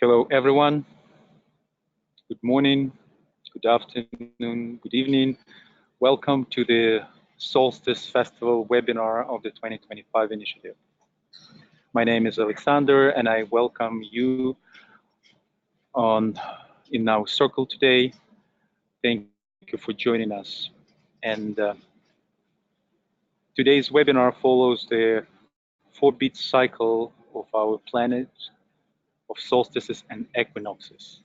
Hello, everyone. Good morning, good afternoon, good evening. Welcome to the Solstice Festival webinar of the 2025 initiative. My name is Alexander, and I welcome you in our circle today. Thank you for joining us. And today's webinar follows the 4-beat cycle of our planet of solstices and equinoxes.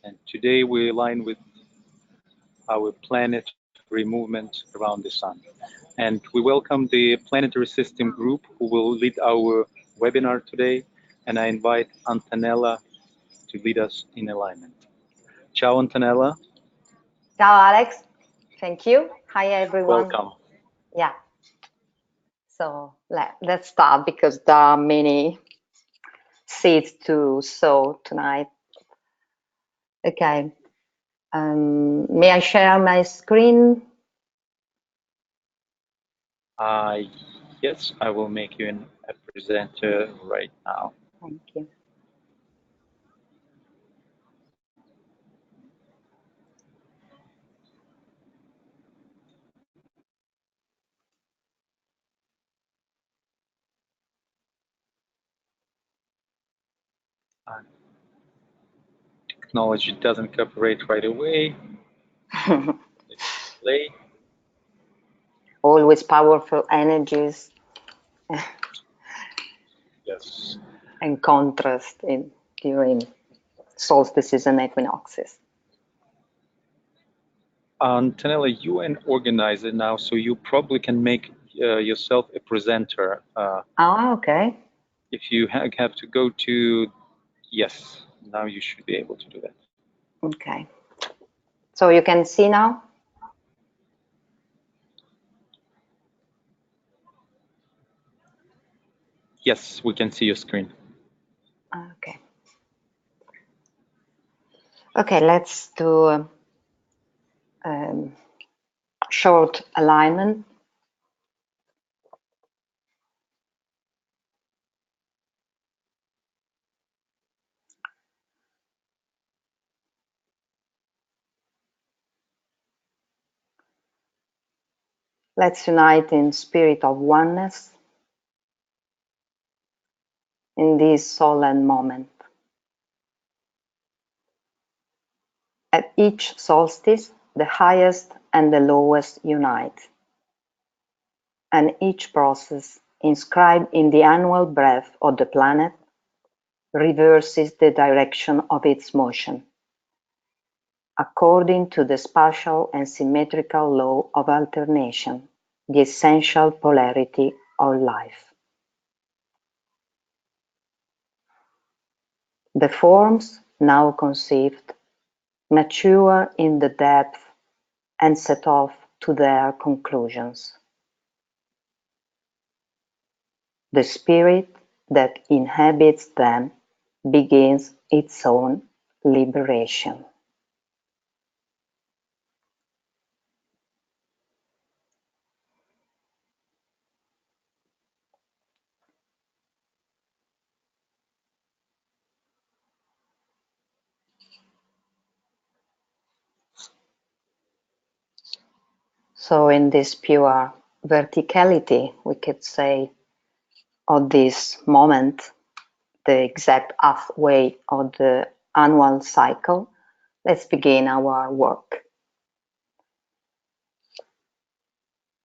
And today we align with our planetary movement around the sun. And we welcome the Planetary System group who will lead our webinar today. And I invite Antonella to lead us in alignment. Ciao, Antonella. Ciao, Alex. Thank you. Hi, everyone. Welcome. Yeah. So let's start because there are many seeds to sow tonight. Okay. May I share my screen? Yes, I will make you a presenter right now. Thank you. Technology doesn't cooperate right away. Let's play. Always powerful energies. Yes. And contrast during solstices and equinoxes. Antonella, you are an organizer now, so you probably can make yourself a presenter. Okay. If you have to go to, yes, now you should be able to do that. Okay. So you can see now? Yes, we can see your screen. Okay. Okay, let's do short alignment. Let's unite in spirit of oneness in this solemn moment. At each solstice, the highest and the lowest unite, and each process inscribed in the annual breath of the planet reverses the direction of its motion, according to the spatial and symmetrical law of alternation, the essential polarity of life. The forms, now conceived, mature in the depth and set off to their conclusions. The spirit that inhabits them begins its own liberation. So in this pure verticality, we could say, of this moment, the exact halfway of the annual cycle, let's begin our work.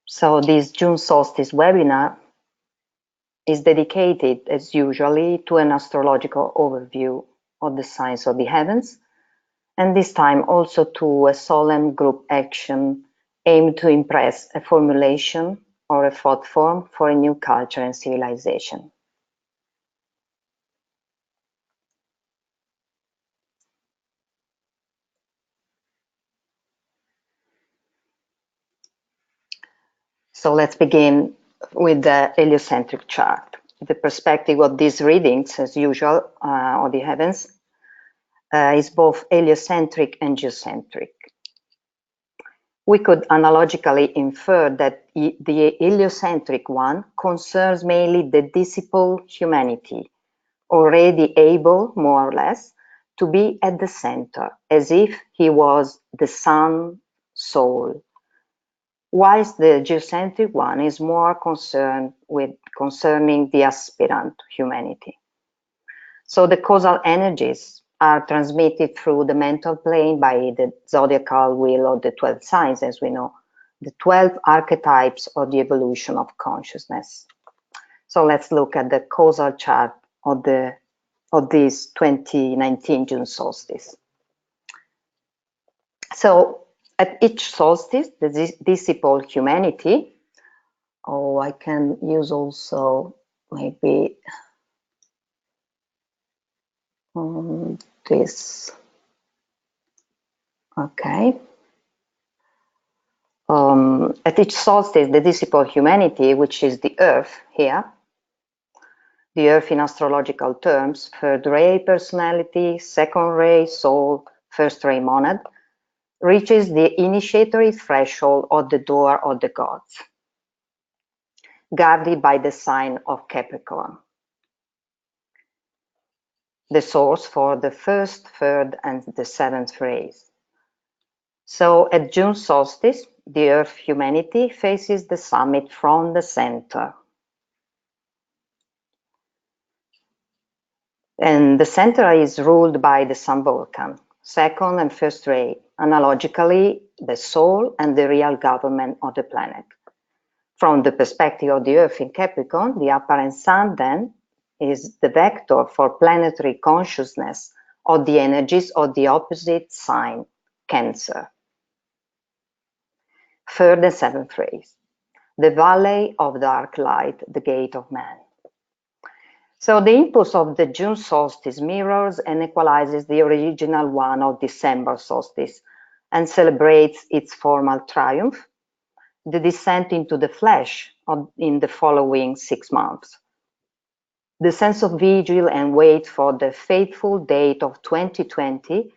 So this June Solstice webinar is dedicated, as usually, to an astrological overview of the signs of the heavens, and this time also to a solemn group action aimed to impress a formulation or a thought form for a new culture and civilization. So let's begin with the heliocentric chart. The perspective of these readings, as usual, of the heavens, is both heliocentric and geocentric. We could analogically infer that the heliocentric one concerns mainly the disciple humanity, already able, more or less, to be at the center, as if he was the sun soul, whilst the geocentric one is more concerned with concerning the aspirant humanity. So the causal energies are transmitted through the mental plane by the zodiacal wheel of the 12 signs, as we know, the 12 archetypes of the evolution of consciousness. So let's look at the causal chart of this 2019 June solstice. So at each solstice, the disciple humanity, I can use also maybe this, okay. At each solstice, the disciple humanity, which is the Earth here, the Earth in astrological terms, third ray personality, second ray soul, first ray monad, reaches the initiatory threshold of the door of the gods, guarded by the sign of Capricorn, the source for the first, third, and the seventh rays. So at June solstice, the Earth humanity faces the summit from the center. And the center is ruled by the Sun Vulcan, second and first ray, analogically the soul and the real government of the planet. From the perspective of the Earth in Capricorn, the apparent Sun then is the vector for planetary consciousness of the energies of the opposite sign, Cancer. Third and seventh rays, the valley of dark light, the gate of man. So the impulse of the June solstice mirrors and equalizes the original one of December solstice and celebrates its formal triumph, the descent into the flesh in the following 6 months. The sense of vigil and wait for the fateful date of 2020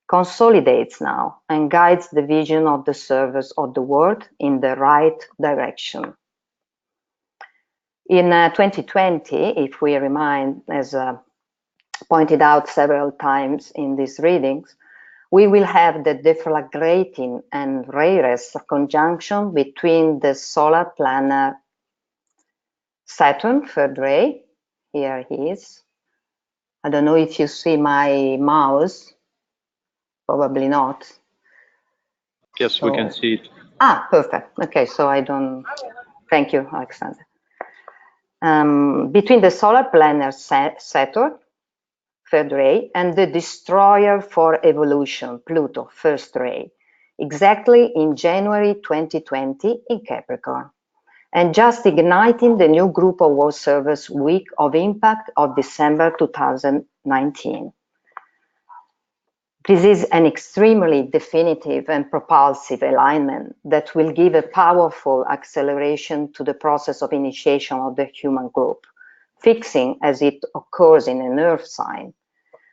consolidates now and guides the vision of the servers of the world in the right direction. In 2020, if we remind, as pointed out several times in these readings, we will have the deflagrating and rarest conjunction between the solar planet Saturn, third ray, here he is. I don't know if you see my mouse, probably not. Yes, so, we can see it. Ah, perfect. Okay, so I don't, thank you, Alexander. Between the solar planet Saturn, third ray, and the destroyer for evolution, Pluto, first ray, exactly in January 2020 in Capricorn, and just igniting the new group of world servers week of impact of December 2019. This is an extremely definitive and propulsive alignment that will give a powerful acceleration to the process of initiation of the human group, fixing, as it occurs in an Earth sign,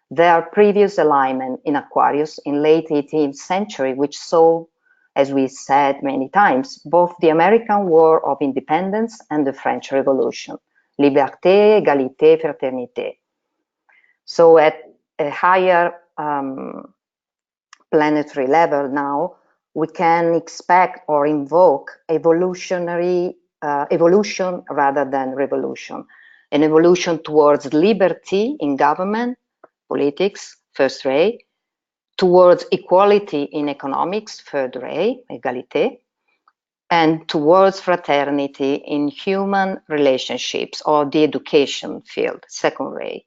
their previous alignment in Aquarius in late 18th century, which saw, as we said many times, both the American War of Independence and the French Revolution, liberté, égalité, fraternité. So at a higher planetary level now, we can expect or invoke evolution rather than revolution, an evolution towards liberty in government, politics, first ray, towards equality in economics, third ray, égalité, and towards fraternity in human relationships or the education field, second ray.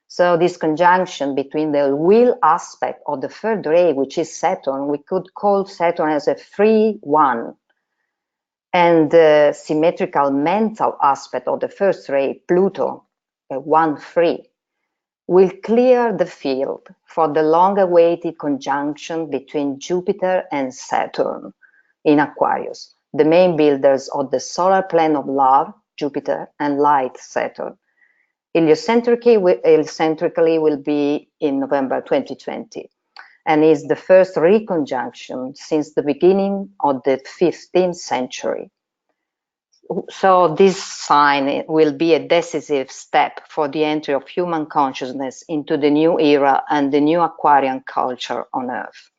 So this conjunction between the will aspect of the third ray, which is Saturn, we could call Saturn as a free one, and the symmetrical mental aspect of the first ray, Pluto, a one free, will clear the field for the long-awaited conjunction between Jupiter and Saturn in Aquarius, the main builders of the solar plane of love, Jupiter, and light, Saturn. Heliocentrically will be in November 2020 and is the first reconjunction since the beginning of the 15th century. So this sign will be a decisive step for the entry of human consciousness into the new era and the new Aquarian culture on Earth.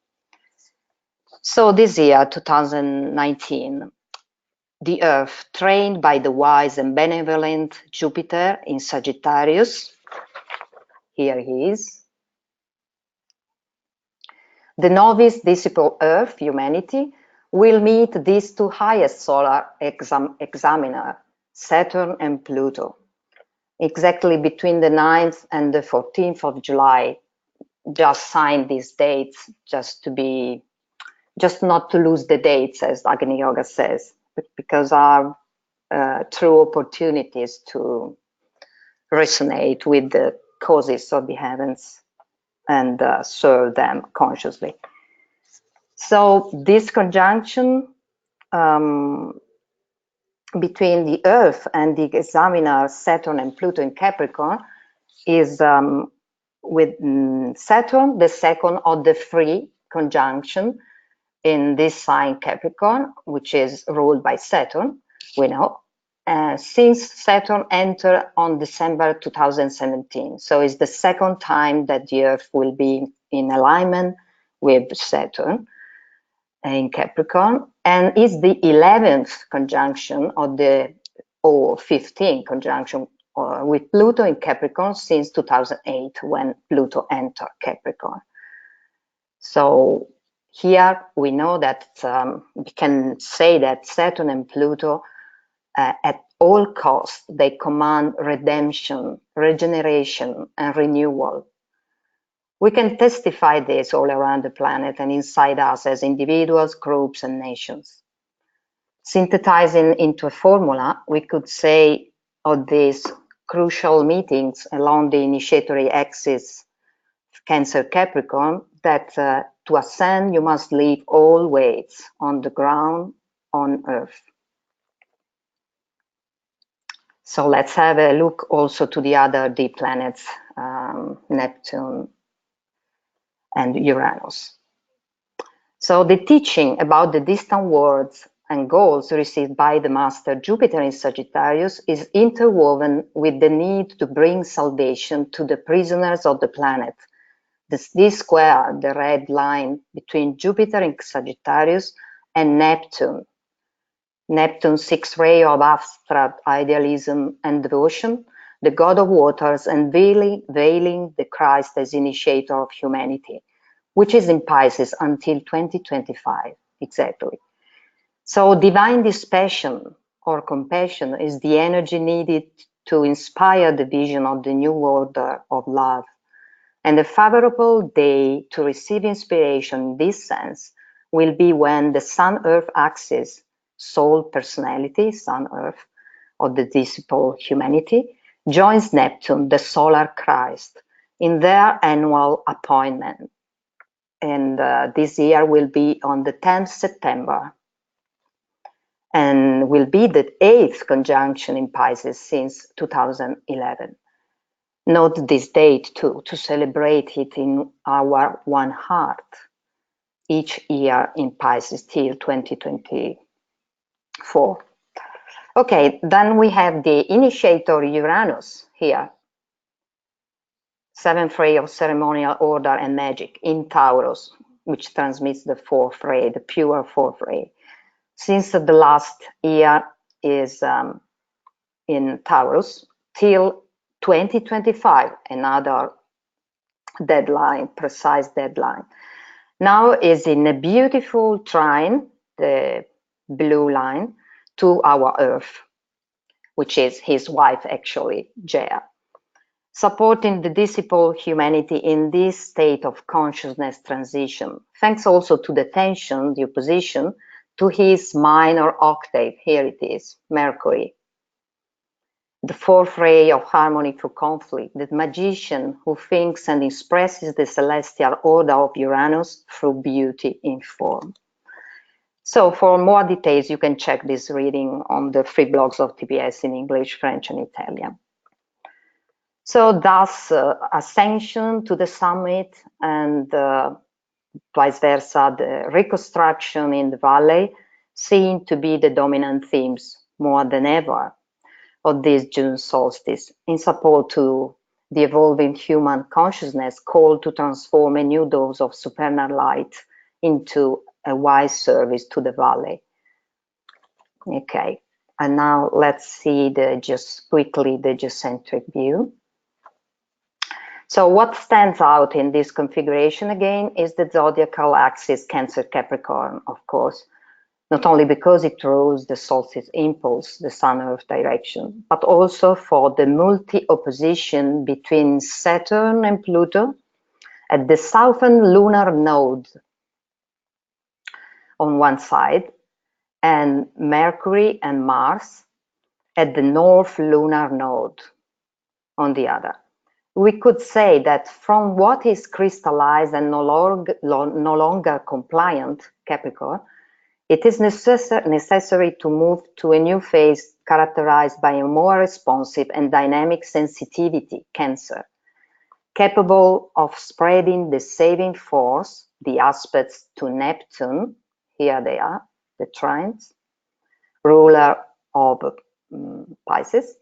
So this year, 2019, the Earth, trained by the wise and benevolent Jupiter in Sagittarius, here he is, the novice disciple Earth, humanity, will meet these two highest solar examiner, Saturn and Pluto, exactly between the 9th and the 14th of July. Just sign these dates just not to lose the dates, as Agni Yoga says, because are true opportunities to resonate with the causes of the heavens and serve them consciously. So this conjunction between the Earth and the examiner Saturn and Pluto in Capricorn is with Saturn, the second of the three conjunction in this sign Capricorn, which is ruled by Saturn, we know, since Saturn entered on December 2017. So it's the second time that the Earth will be in alignment with Saturn in Capricorn, and is the 11th conjunction of the, or 15th conjunction with Pluto in Capricorn since 2008, when Pluto entered Capricorn. So here we know that we can say that Saturn and Pluto, at all costs, they command redemption, regeneration, and renewal. We can testify this all around the planet and inside us as individuals, groups, and nations. Synthesizing into a formula, we could say of these crucial meetings along the initiatory axis Cancer Capricorn that to ascend you must leave all weights on the ground on Earth. So let's have a look also to the other deep planets, Neptune and Uranus. So the teaching about the distant worlds and goals received by the master Jupiter in Sagittarius is interwoven with the need to bring salvation to the prisoners of the planet. This square, the red line between Jupiter in Sagittarius and Neptune. Neptune's sixth ray of abstract idealism and devotion, the god of waters, and veiling the Christ as initiator of humanity, which is in Pisces until 2025, exactly. So divine dispassion or compassion is the energy needed to inspire the vision of the new order of love. And a favorable day to receive inspiration in this sense will be when the Sun-Earth axis, soul personality, Sun-Earth, of the disciple humanity, joins Neptune, the solar Christ, in their annual appointment. And this year will be on the 10th September and will be the 8th conjunction in Pisces since 2011. Note this date too, to celebrate it in our one heart each year in Pisces till 2024. Okay, then we have the initiator Uranus here. Seventh ray of ceremonial order and magic in Taurus, which transmits the fourth ray, the pure fourth ray. Since the last year is in Taurus till 2025, another deadline, precise deadline. Now is in a beautiful trine, the blue line, to our Earth, which is his wife actually, Gaia, supporting the disciple humanity in this state of consciousness transition, thanks also to the tension, the opposition to his minor octave, here it is, Mercury, the fourth ray of harmony through conflict, the magician who thinks and expresses the celestial order of Uranus through beauty in form. So for more details, you can check this reading on the free blogs of TBS in English, French, and Italian. So thus, ascension to the summit and vice versa, the reconstruction in the valley seem to be the dominant themes more than ever of this June solstice in support to the evolving human consciousness called to transform a new dose of supernal light into a wise service to the valley. Okay, and now let's see just quickly the geocentric view. So what stands out in this configuration again is the zodiacal axis Cancer Capricorn, of course, not only because it rules the solstice impulse, the Sun-Earth direction, but also for the multi-opposition between Saturn and Pluto at the southern lunar node on one side, and Mercury and Mars at the north lunar node on the other. We could say that from what is crystallized and no longer compliant, Capricorn, it is necessary to move to a new phase characterized by a more responsive and dynamic sensitivity, Cancer, capable of spreading the saving force, the aspects to Neptune, here they are, the trines, ruler of Pisces,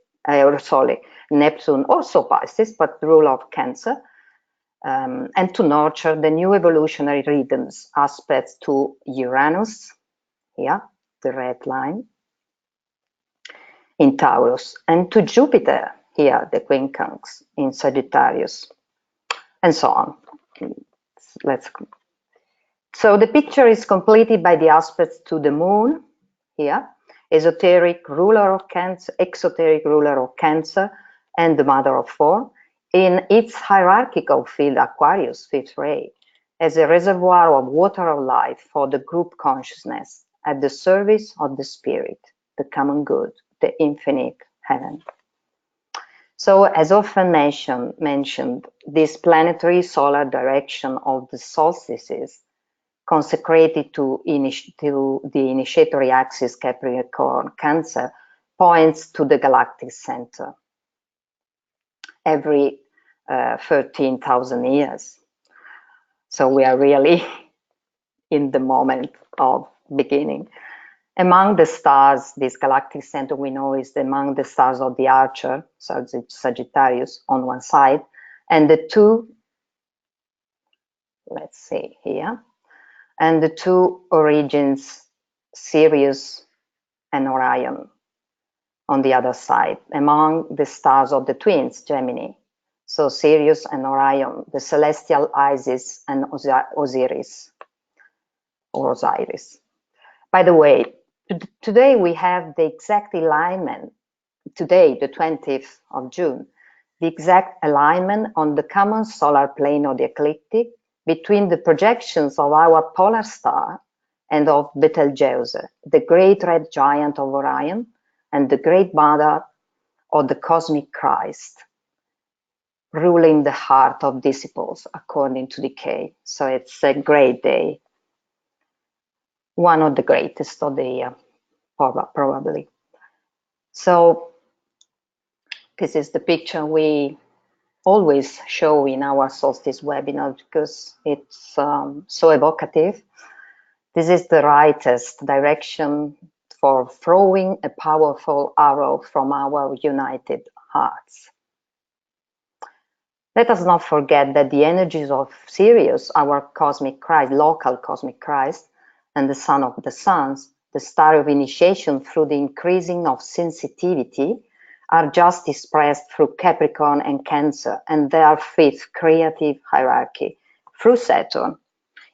Neptune also Pisces, but ruler of Cancer, and to nurture the new evolutionary rhythms, aspects to Uranus, here, the red line, in Taurus, and to Jupiter, here, the quincunx, in Sagittarius, and so on. So the picture is completed by the aspects to the Moon, here, esoteric ruler of Cancer, exoteric ruler of Cancer, and the mother of four, in its hierarchical field Aquarius, fifth ray, as a reservoir of water of life for the group consciousness at the service of the spirit, the common good, the infinite heaven. So, as often mentioned, this planetary solar direction of the solstices consecrated to the initiatory axis Capricorn Cancer points to the galactic center every 13,000 years. So we are really in the moment of beginning. Among the stars, this galactic center we know is among the stars of the Archer, Sagittarius on one side, and the two, let's see here, and the two origins, Sirius and Orion, on the other side, among the stars of the twins, Gemini. So Sirius and Orion, the celestial Isis and Osiris, or Osiris. By the way, today we have the exact alignment, today, the 20th of June, the exact alignment on the common solar plane of the ecliptic between the projections of our polar star and of Betelgeuse, the great red giant of Orion, and the great mother of the cosmic Christ, ruling the heart of disciples according to decay. So it's a great day, one of the greatest of the year, probably. So this is the picture we always show in our solstice webinar because it's so evocative. This is the rightest direction for throwing a powerful arrow from our united hearts. Let us not forget that the energies of Sirius, our cosmic Christ, local cosmic Christ, and the Son of the Suns, the star of initiation through the increasing of sensitivity, are just expressed through Capricorn and Cancer and their fifth creative hierarchy, through Saturn,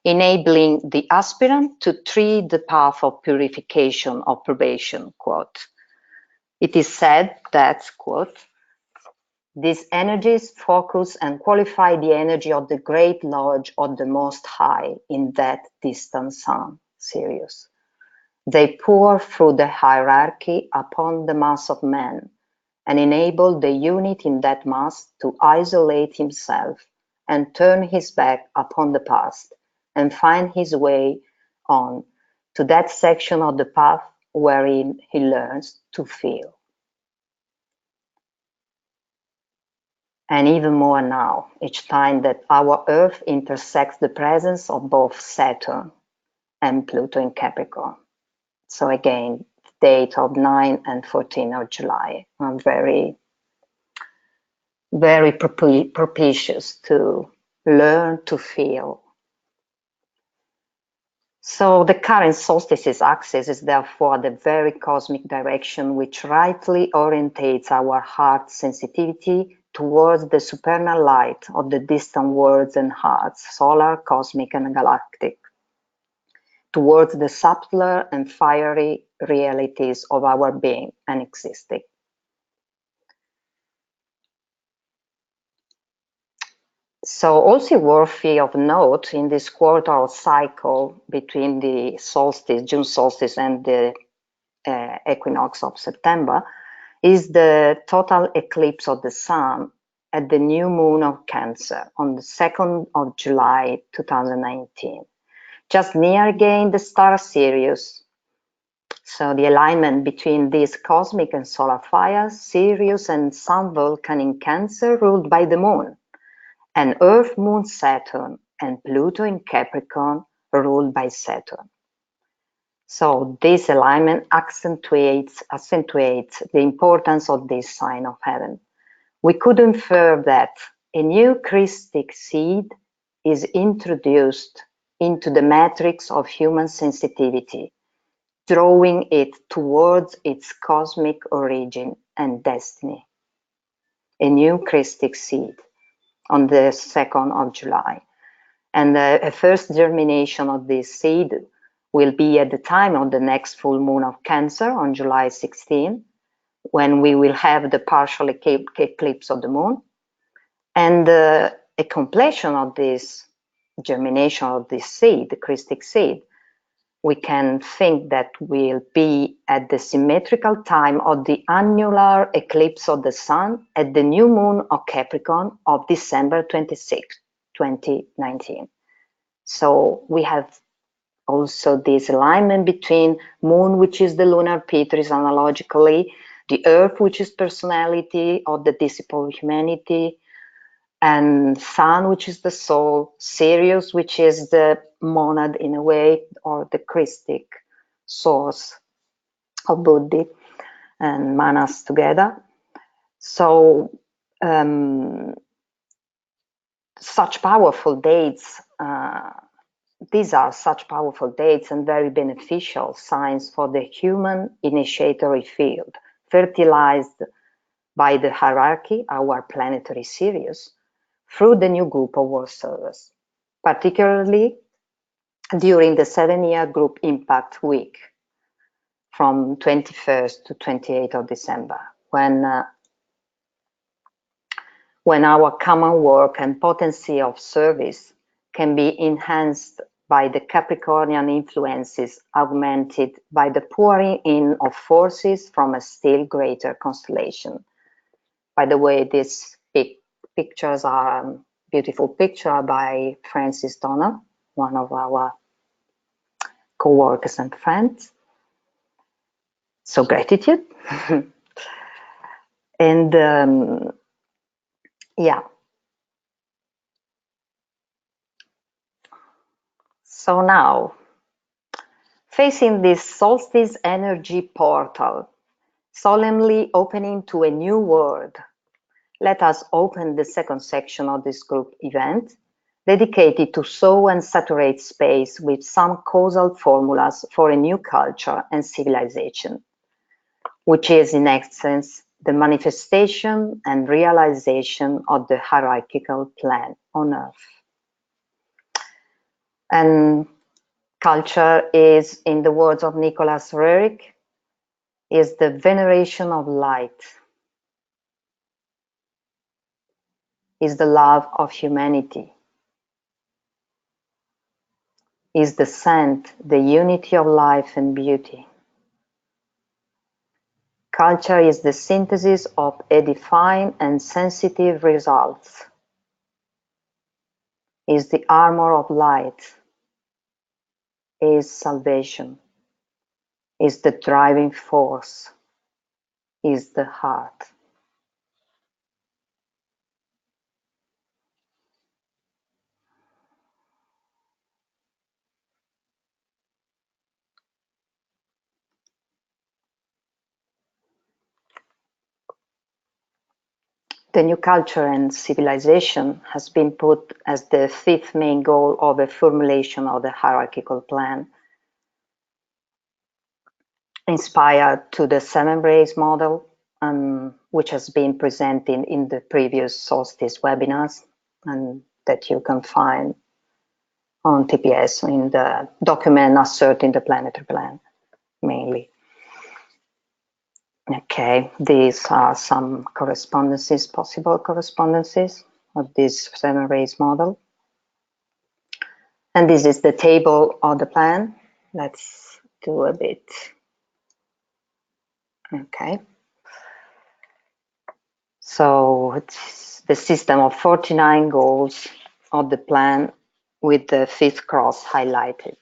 enabling the aspirant to tread the path of purification or probation, quote. It is said that, quote, these energies focus and qualify the energy of the great lodge of the Most High in that distant sun, Sirius. They pour through the hierarchy upon the mass of men and enable the unit in that mass to isolate himself and turn his back upon the past and find his way on to that section of the path wherein he learns to feel. And even more now, each time that our Earth intersects the presence of both Saturn and Pluto in Capricorn. So again, date of 9 and 14 of July are very, very propitious to learn to feel. So the current solstices axis is therefore the very cosmic direction which rightly orientates our heart sensitivity towards the supernal light of the distant worlds and hearts, solar, cosmic, and galactic, towards the subtler and fiery realities of our being and existing. So also worthy of note in this quarter cycle between the solstice, June solstice, and the equinox of September is the total eclipse of the sun at the new moon of Cancer on the 2nd of July 2019. Just near again the star Sirius. So the alignment between these cosmic and solar fires, Sirius and Sun Vulcan in Cancer ruled by the moon, and Earth, Moon, Saturn, and Pluto in Capricorn ruled by Saturn. So this alignment accentuates the importance of this sign of heaven. We could infer that a new Christic seed is introduced into the matrix of human sensitivity, drawing it towards its cosmic origin and destiny. A new Christic seed on the 2nd of July. And a first germination of this seed will be at the time of the next full moon of Cancer on July 16, when we will have the partial eclipse of the moon. And a completion of this germination of this seed, the Christic seed, we can think that will be at the symmetrical time of the annular eclipse of the sun at the new moon of Capricorn of December 26, 2019. So we have also this alignment between moon, which is the lunar Pitris analogically, the earth, which is personality or the disciple of humanity, and sun, which is the soul, Sirius, which is the monad in a way, or the Christic source of Buddhi and manas together. So such powerful dates, these are such powerful dates and very beneficial signs for the human initiatory field, fertilized by the hierarchy, our planetary Sirius, through the new group of world servers, particularly during the 7-year group impact week from 21st to 28th of December, when our common work and potency of service can be enhanced by the Capricornian influences, augmented by the pouring in of forces from a still greater constellation. By the way, these pictures are a beautiful picture by Francis Donner, one of our co-workers and friends. So gratitude. And yeah. So now, facing this solstice energy portal, solemnly opening to a new world, let us open the second section of this group event, dedicated to sow and saturate space with some causal formulas for a new culture and civilization, which is in essence the manifestation and realization of the hierarchical plan on Earth. And culture is, in the words of Nicholas Roerich, is the veneration of light, is the love of humanity, is the scent, the unity of life and beauty. Culture is the synthesis of edifying and sensitive results, is the armor of light, is salvation, is the driving force, is the heart. The new culture and civilization has been put as the fifth main goal of a formulation of the hierarchical plan, inspired to the 7 rays model, which has been presented in the previous solstice webinars, and that you can find on TPS in the document assert in the planetary plan, mainly. Okay, these are some correspondences, possible correspondences of this 7 rays model. And this is the table of the plan. Let's do a bit. Okay. So it's the system of 49 goals of the plan with the 5th cross highlighted.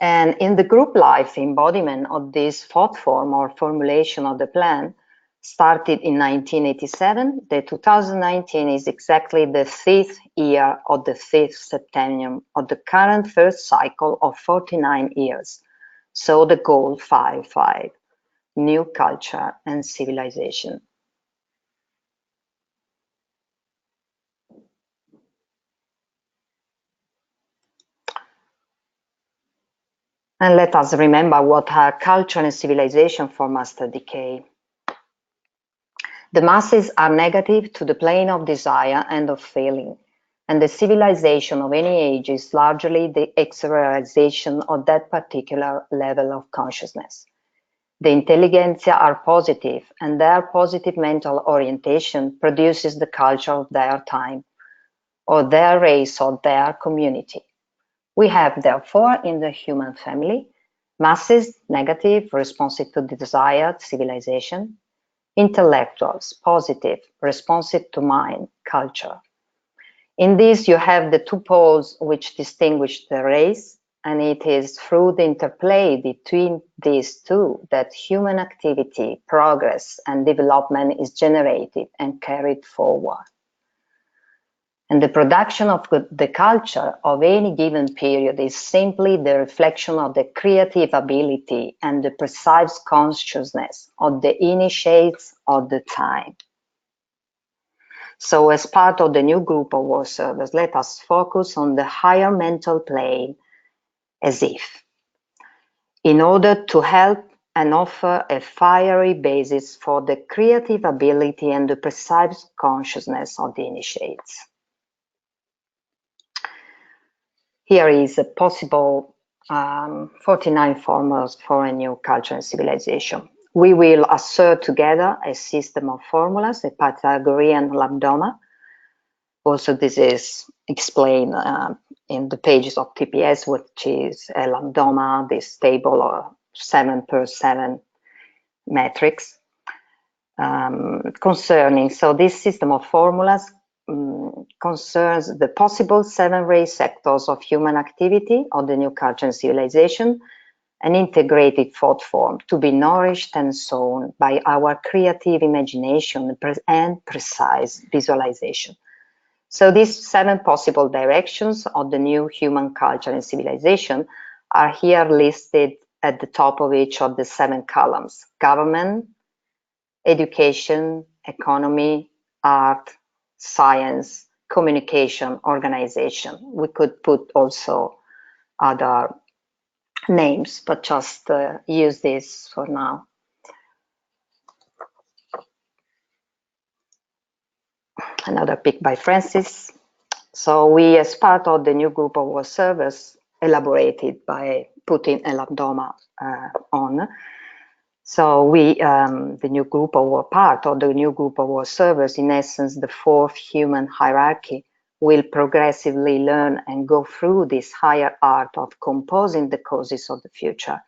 And in the group life embodiment of this thought form or formulation of the plan started in 1987, the 2019 is exactly the 5th year of the 5th septennium of the current first cycle of 49 years. So the goal 5-5, new culture and civilization. And let us remember what are culture and civilization for master decay. The masses are negative to the plane of desire and of feeling, and the civilization of any age is largely the exteriorization of that particular level of consciousness. The intelligentsia are positive, and their positive mental orientation produces the culture of their time, or their race, or their community. We have, therefore, in the human family, masses, negative, responsive to the desired civilization, intellectuals, positive, responsive to mind, culture. In this, you have the 2 poles which distinguish the race, and it is through the interplay between these 2 that human activity, progress, and development is generated and carried forward. And the production of the culture of any given period is simply the reflection of the creative ability and the precise consciousness of the initiates of the time. So as part of the new group of world servers, let us focus on the higher mental plane as if, in order to help and offer a fiery basis for the creative ability and the precise consciousness of the initiates. Here is a possible 49 formulas for a new culture and civilization. We will assert together a system of formulas, a Pythagorean Lambdoma. Also, this is explained in the pages of TPS, which is a Lambdoma, this table of 7x7 matrix concerning. So this system of formulas concerns the possible 7 ray sectors of human activity of the new culture and civilization, an integrated thought form to be nourished and sown by our creative imagination and precise visualization. So these 7 possible directions of the new human culture and civilization are here listed at the top of each of the 7 columns: government, education, economy, art, science, communication, organization. We could put also other names, but just use this for now. Another pick by Francis. So we, as part of the new group of world servers, elaborated by putting a Lambdoma on. So we, the new group of part of the new group of world servers, in essence, the 4th human hierarchy, will progressively learn and go through this higher art of composing the causes of the future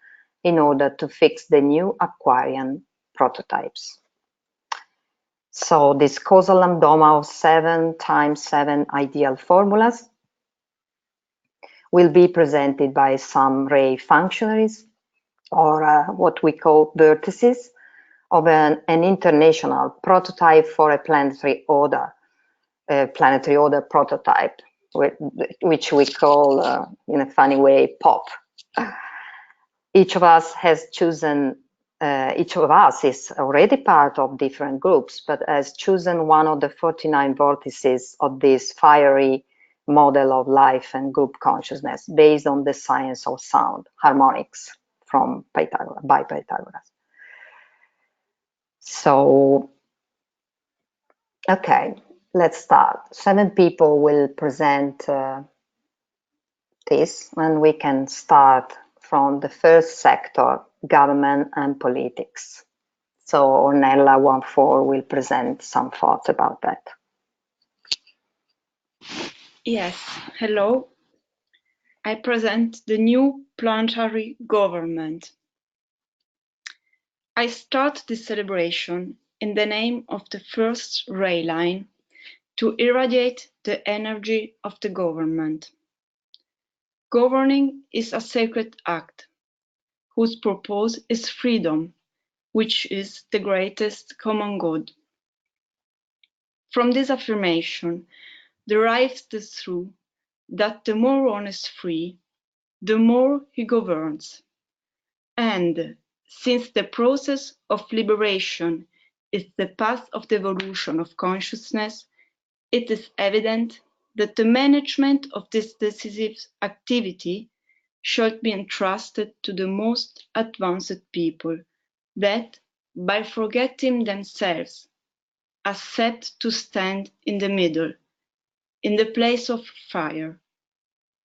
in order to fix the new Aquarian prototypes. So this causal Lambdoma of 7x7 ideal formulas will be presented by some ray functionaries, or what we call vertices, of an international prototype for a planetary order prototype, which we call, in a funny way, POP. Each of us has chosen each of us is already part of different groups, but has chosen one of the 49 vortices of this fiery model of life and group consciousness based on the science of sound, harmonics from Pythagoras, by Pythagoras. So, okay, let's start. 7 people will present this, and we can start from the first sector, government and politics. So Ornella 1-4 will present some thoughts about that. Yes, hello. I present the new planetary government. I start this celebration in the name of the first ray line to irradiate the energy of the government. Governing is a sacred act whose purpose is freedom, which is the greatest common good. From this affirmation derives the truth that the more one is free, the more he governs. And since the process of liberation is the path of the evolution of consciousness, it is evident that the management of this decisive activity should be entrusted to the most advanced people that, by forgetting themselves, accept to stand in the middle, in the place of fire,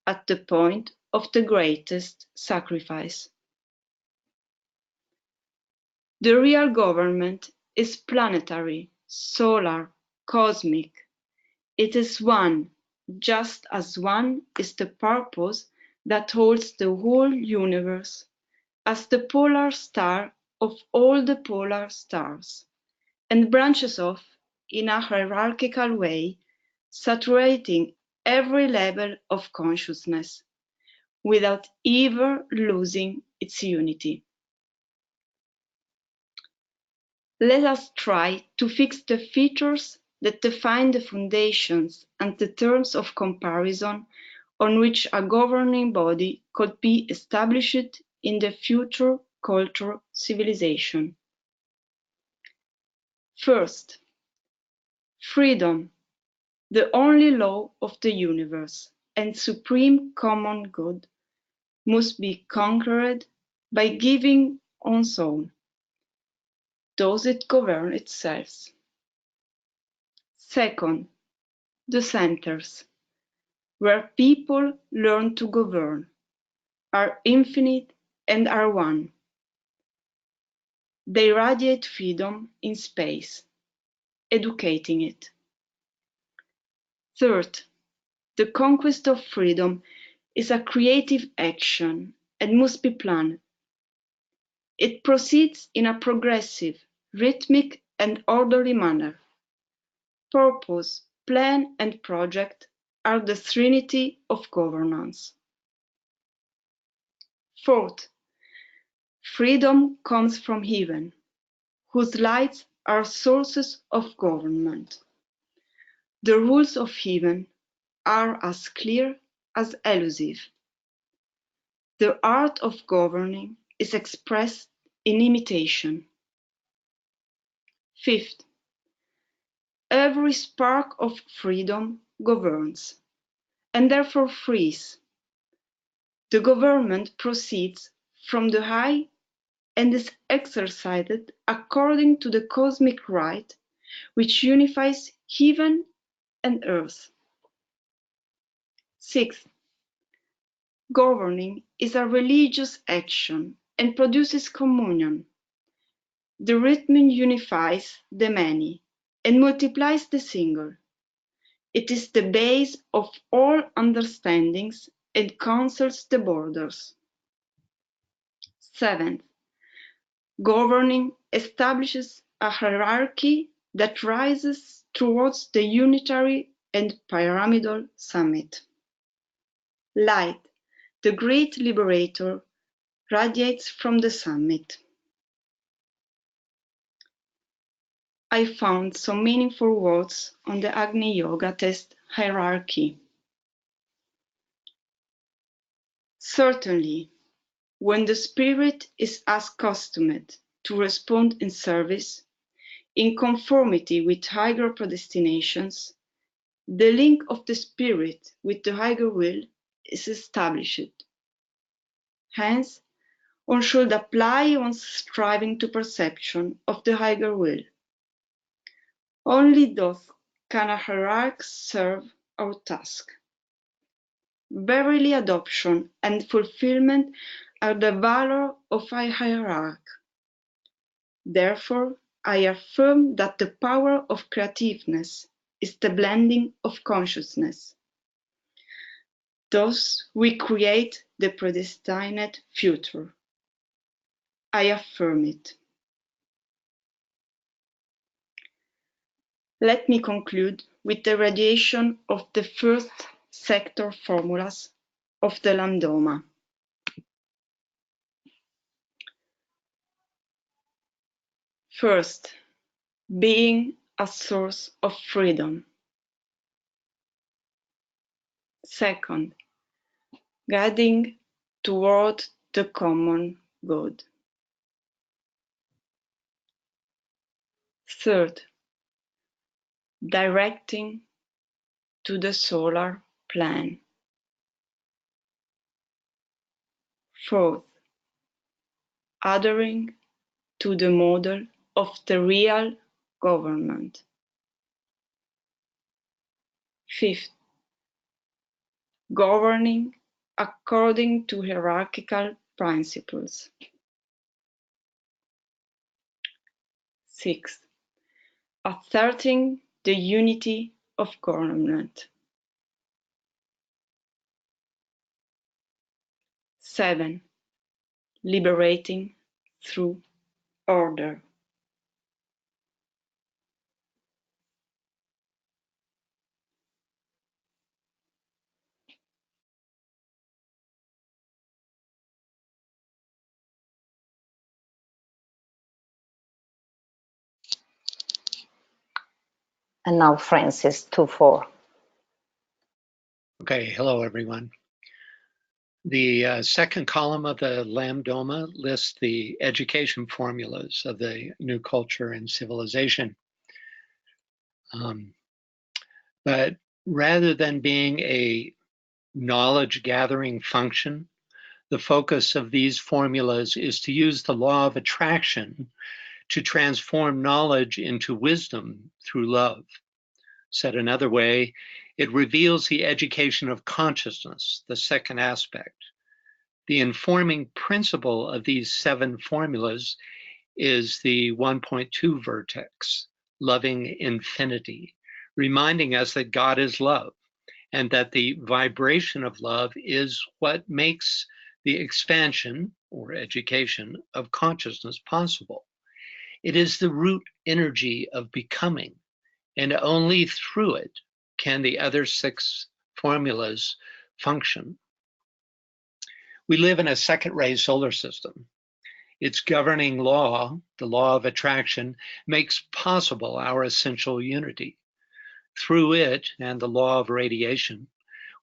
at the point of the greatest sacrifice. The real government is planetary, solar, cosmic. It is one, just as one is the purpose that holds the whole universe, as the polar star of all the polar stars, and branches off in a hierarchical way, saturating every level of consciousness, without ever losing its unity. Let us try to fix the features that define the foundations and the terms of comparison on which a governing body could be established in the future cultural civilization. First, freedom, the only law of the universe and supreme common good, must be conquered by giving on sown. Does it govern itself? Second, the centers, where people learn to govern, are infinite and are one. They radiate freedom in space, educating it. Third, the conquest of freedom is a creative action and must be planned. It proceeds in a progressive, rhythmic, and orderly manner. Purpose, plan, and project are the trinity of governance. Fourth, freedom comes from heaven, whose lights are sources of government. The rules of heaven are as clear as elusive. The art of governing is expressed in imitation. Fifth, every spark of freedom governs, and therefore frees. The government proceeds from the high and is exercised according to the cosmic right which unifies heaven and earth. Sixth, governing is a religious action and produces communion. The rhythm unifies the many and multiplies the single. It is the base of all understandings and cancels the borders. Seventh, governing establishes a hierarchy that rises towards the unitary and pyramidal summit. Light, the great liberator, radiates from the summit. I found some meaningful words on the Agni Yoga test hierarchy. Certainly, when the spirit is accustomed to respond in service, in conformity with higher predestinations, the link of the spirit with the higher will is established. Hence, one should apply one's striving to perception of the higher will. Only thus can a hierarch serve our task. Verily, adoption and fulfillment are the valor of a hierarch. Therefore, I affirm that the power of creativeness is the blending of consciousness. Thus, we create the predestined future. I affirm it. Let me conclude with the radiation of the first sector formulas of the Lambdoma. First, being a source of freedom. Second, guiding toward the common good. Third, directing to the solar plan. Fourth, adhering to the model of the real government. Fifth, governing according to hierarchical principles. Sixth, asserting the unity of government. 7. Liberating through order. And now Francis 2-4. Okay, hello everyone. The second column of the Lambdoma lists the education formulas of the new culture and civilization. But rather than being a knowledge gathering function, the focus of these formulas is to use the law of attraction to transform knowledge into wisdom through love. Said another way, it reveals the education of consciousness, the second aspect. The informing principle of these 7 formulas is the 1.2 vertex, loving infinity, reminding us that God is love and that the vibration of love is what makes the expansion or education of consciousness possible. It is the root energy of becoming, and only through it can the other 6 formulas function. We live in a second-ray solar system. Its governing law, the law of attraction, makes possible our essential unity. Through it and the law of radiation,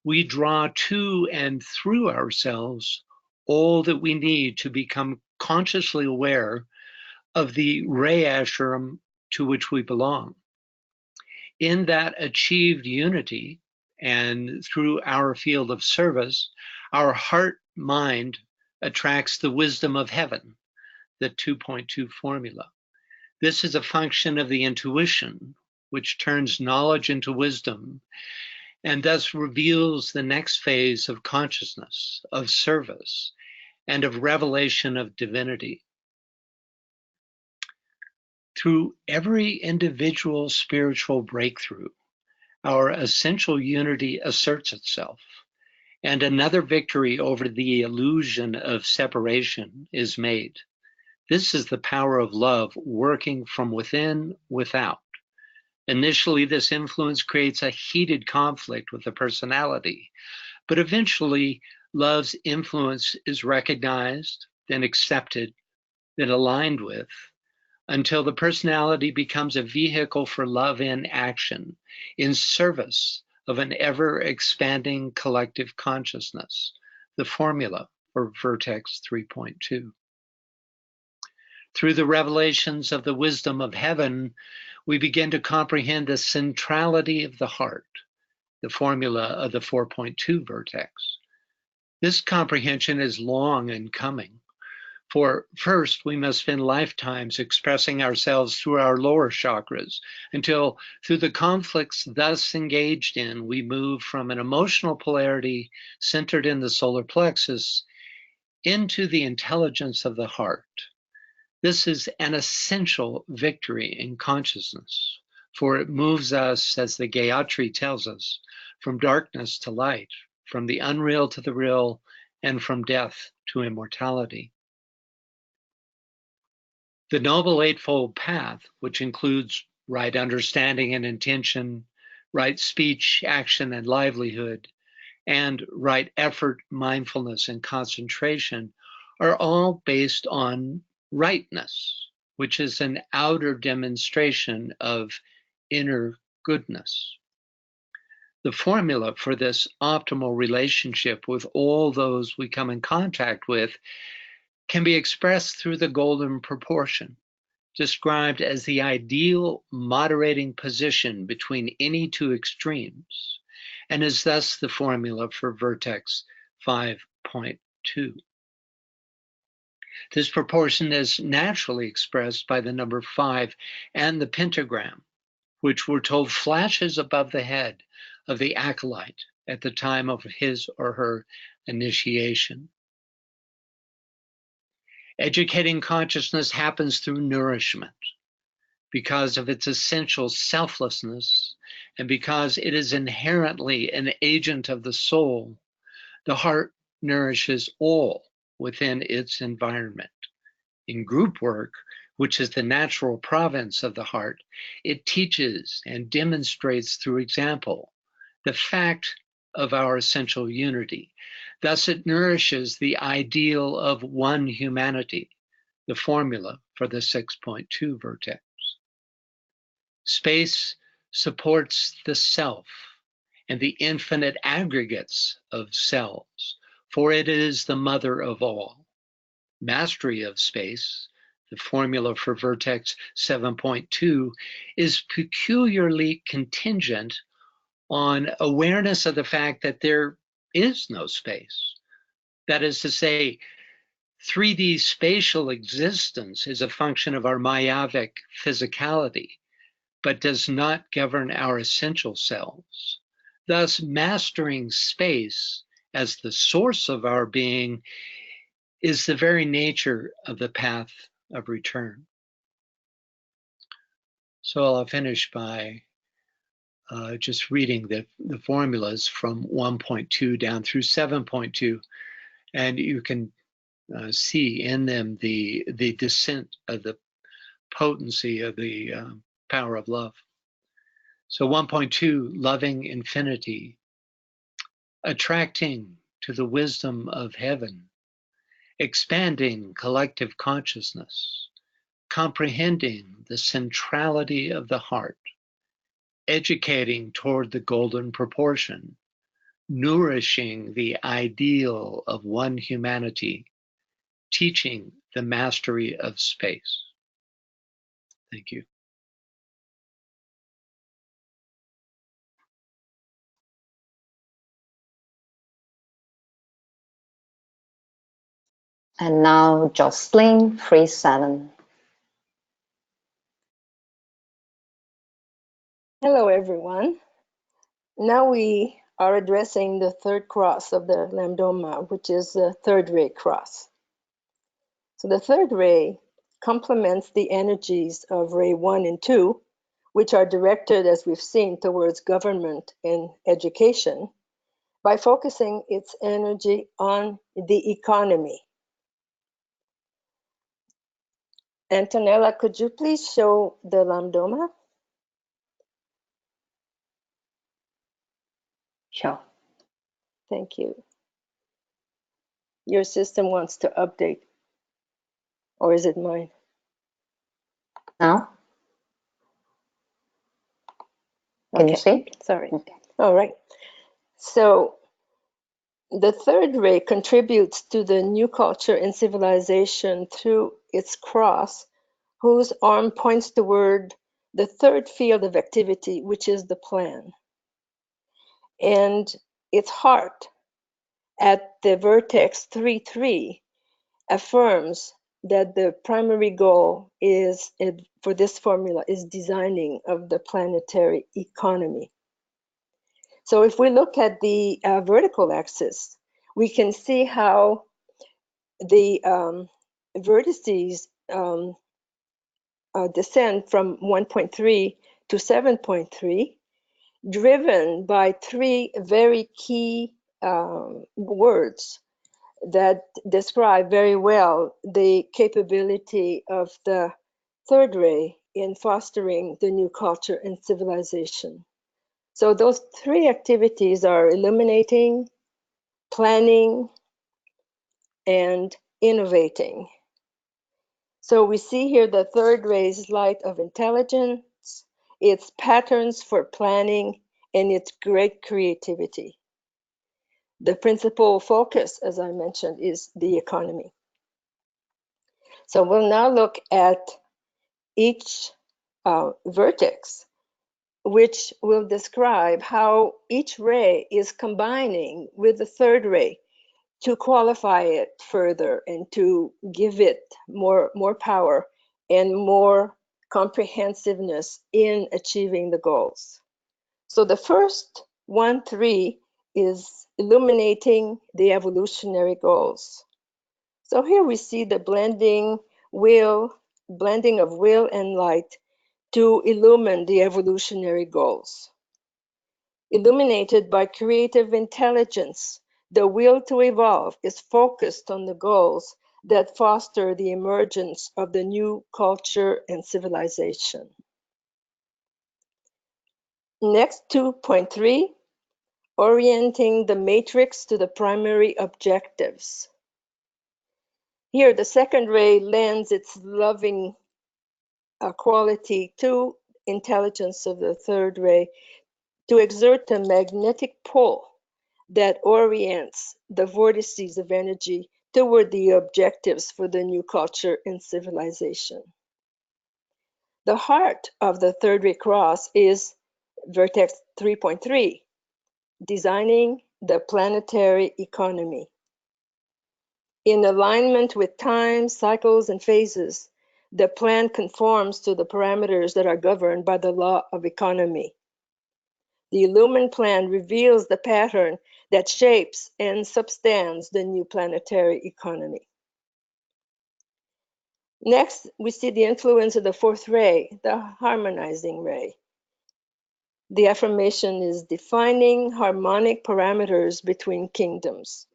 we draw to and through ourselves all that we need to become consciously aware of the ray ashram to which we belong. In that achieved unity and through our field of service, our heart-mind attracts the wisdom of heaven, the 2.2 formula. This is a function of the intuition, which turns knowledge into wisdom and thus reveals the next phase of consciousness, of service, and of revelation of divinity. Through every individual spiritual breakthrough, our essential unity asserts itself, and another victory over the illusion of separation is made. This is the power of love working from within, without. Initially, this influence creates a heated conflict with the personality, but eventually, love's influence is recognized, then accepted, then aligned with, until the personality becomes a vehicle for love in action, in service of an ever-expanding collective consciousness, the formula for Vertex 3.2. Through the revelations of the wisdom of heaven, we begin to comprehend the centrality of the heart, the formula of the 4.2 vertex. This comprehension is long in coming. For first, we must spend lifetimes expressing ourselves through our lower chakras until, through the conflicts thus engaged in, we move from an emotional polarity centered in the solar plexus into the intelligence of the heart. This is an essential victory in consciousness, for it moves us, as the Gayatri tells us, from darkness to light, from the unreal to the real, and from death to immortality. The Noble Eightfold Path, which includes right understanding and intention, right speech, action, and livelihood, and right effort, mindfulness, and concentration, are all based on rightness, which is an outer demonstration of inner goodness. The formula for this optimal relationship with all those we come in contact with can be expressed through the golden proportion, described as the ideal moderating position between any two extremes, and is thus the formula for vertex 5.2. This proportion is naturally expressed by the number 5 and the pentagram, which we're told flashes above the head of the acolyte at the time of his or her initiation. Educating consciousness happens through nourishment because of its essential selflessness and because it is inherently an agent of the soul. The heart nourishes all within its environment. In group work, which is the natural province of the heart, it teaches and demonstrates through example the fact of our essential unity. Thus, it nourishes the ideal of one humanity, the formula for the 6.2 vertex. Space supports the self and the infinite aggregates of selves, for it is the mother of all. Mastery of space, the formula for vertex 7.2, is peculiarly contingent on awareness of the fact that there is no space. That is to say, 3D spatial existence is a function of our Mayavic physicality, but does not govern our essential selves. Thus, mastering space as the source of our being is the very nature of the path of return. So I'll finish by just reading the formulas from 1.2 down through 7.2, and you can see in them the descent of the potency of the power of love. So 1.2, loving infinity, attracting to the wisdom of heaven, expanding collective consciousness, comprehending the centrality of the heart, educating toward the golden proportion, nourishing the ideal of one humanity, teaching the mastery of space. Thank you. And now Jocelyn, 3-7. Hello, everyone. Now we are addressing the third cross of the Lambdoma, which is the third ray cross. So the third ray complements the energies of ray 1 and 2, which are directed, as we've seen, towards government and education, by focusing its energy on the economy. Antonella, could you please show the Lambdoma? Sure. Thank you. Your system wants to update, or is it mine? Now? Can you see? Sorry. Okay. All right. So the third ray contributes to the new culture and civilization through its cross whose arm points toward the third field of activity, which is the plan. And its heart at the vertex 3-3 affirms that the primary goal is for this formula is designing of the planetary economy. So if we look at the vertical axis, we can see how the vertices descend from 1.3 to 7.3, driven by three very key words that describe very well the capability of the third ray in fostering the new culture and civilization. So those three activities are illuminating, planning, and innovating. So we see here the third ray's light of intelligence, its patterns for planning, and its great creativity. The principal focus, as I mentioned, is the economy. So we'll now look at each vertex, which will describe how each ray is combining with the third ray to qualify it further and to give it more power and more comprehensiveness in achieving the goals. So the first 1-3 is illuminating the evolutionary goals. So here we see the blending of will and light to illumine the evolutionary goals. Illuminated by creative intelligence, the will to evolve is focused on the goals that foster the emergence of the new culture and civilization. Next, 2.3, orienting the matrix to the primary objectives. Here, the second ray lends its loving quality to intelligence of the third ray to exert a magnetic pull that orients the vortices of energy toward the objectives for the new culture and civilization. The heart of the third ray cross is vertex 3.3, designing the planetary economy. In alignment with time, cycles, and phases, the plan conforms to the parameters that are governed by the law of economy. The illumined plan reveals the pattern that shapes and substands the new planetary economy. Next, we see the influence of the fourth ray, the harmonizing ray. The affirmation is defining harmonic parameters between kingdoms.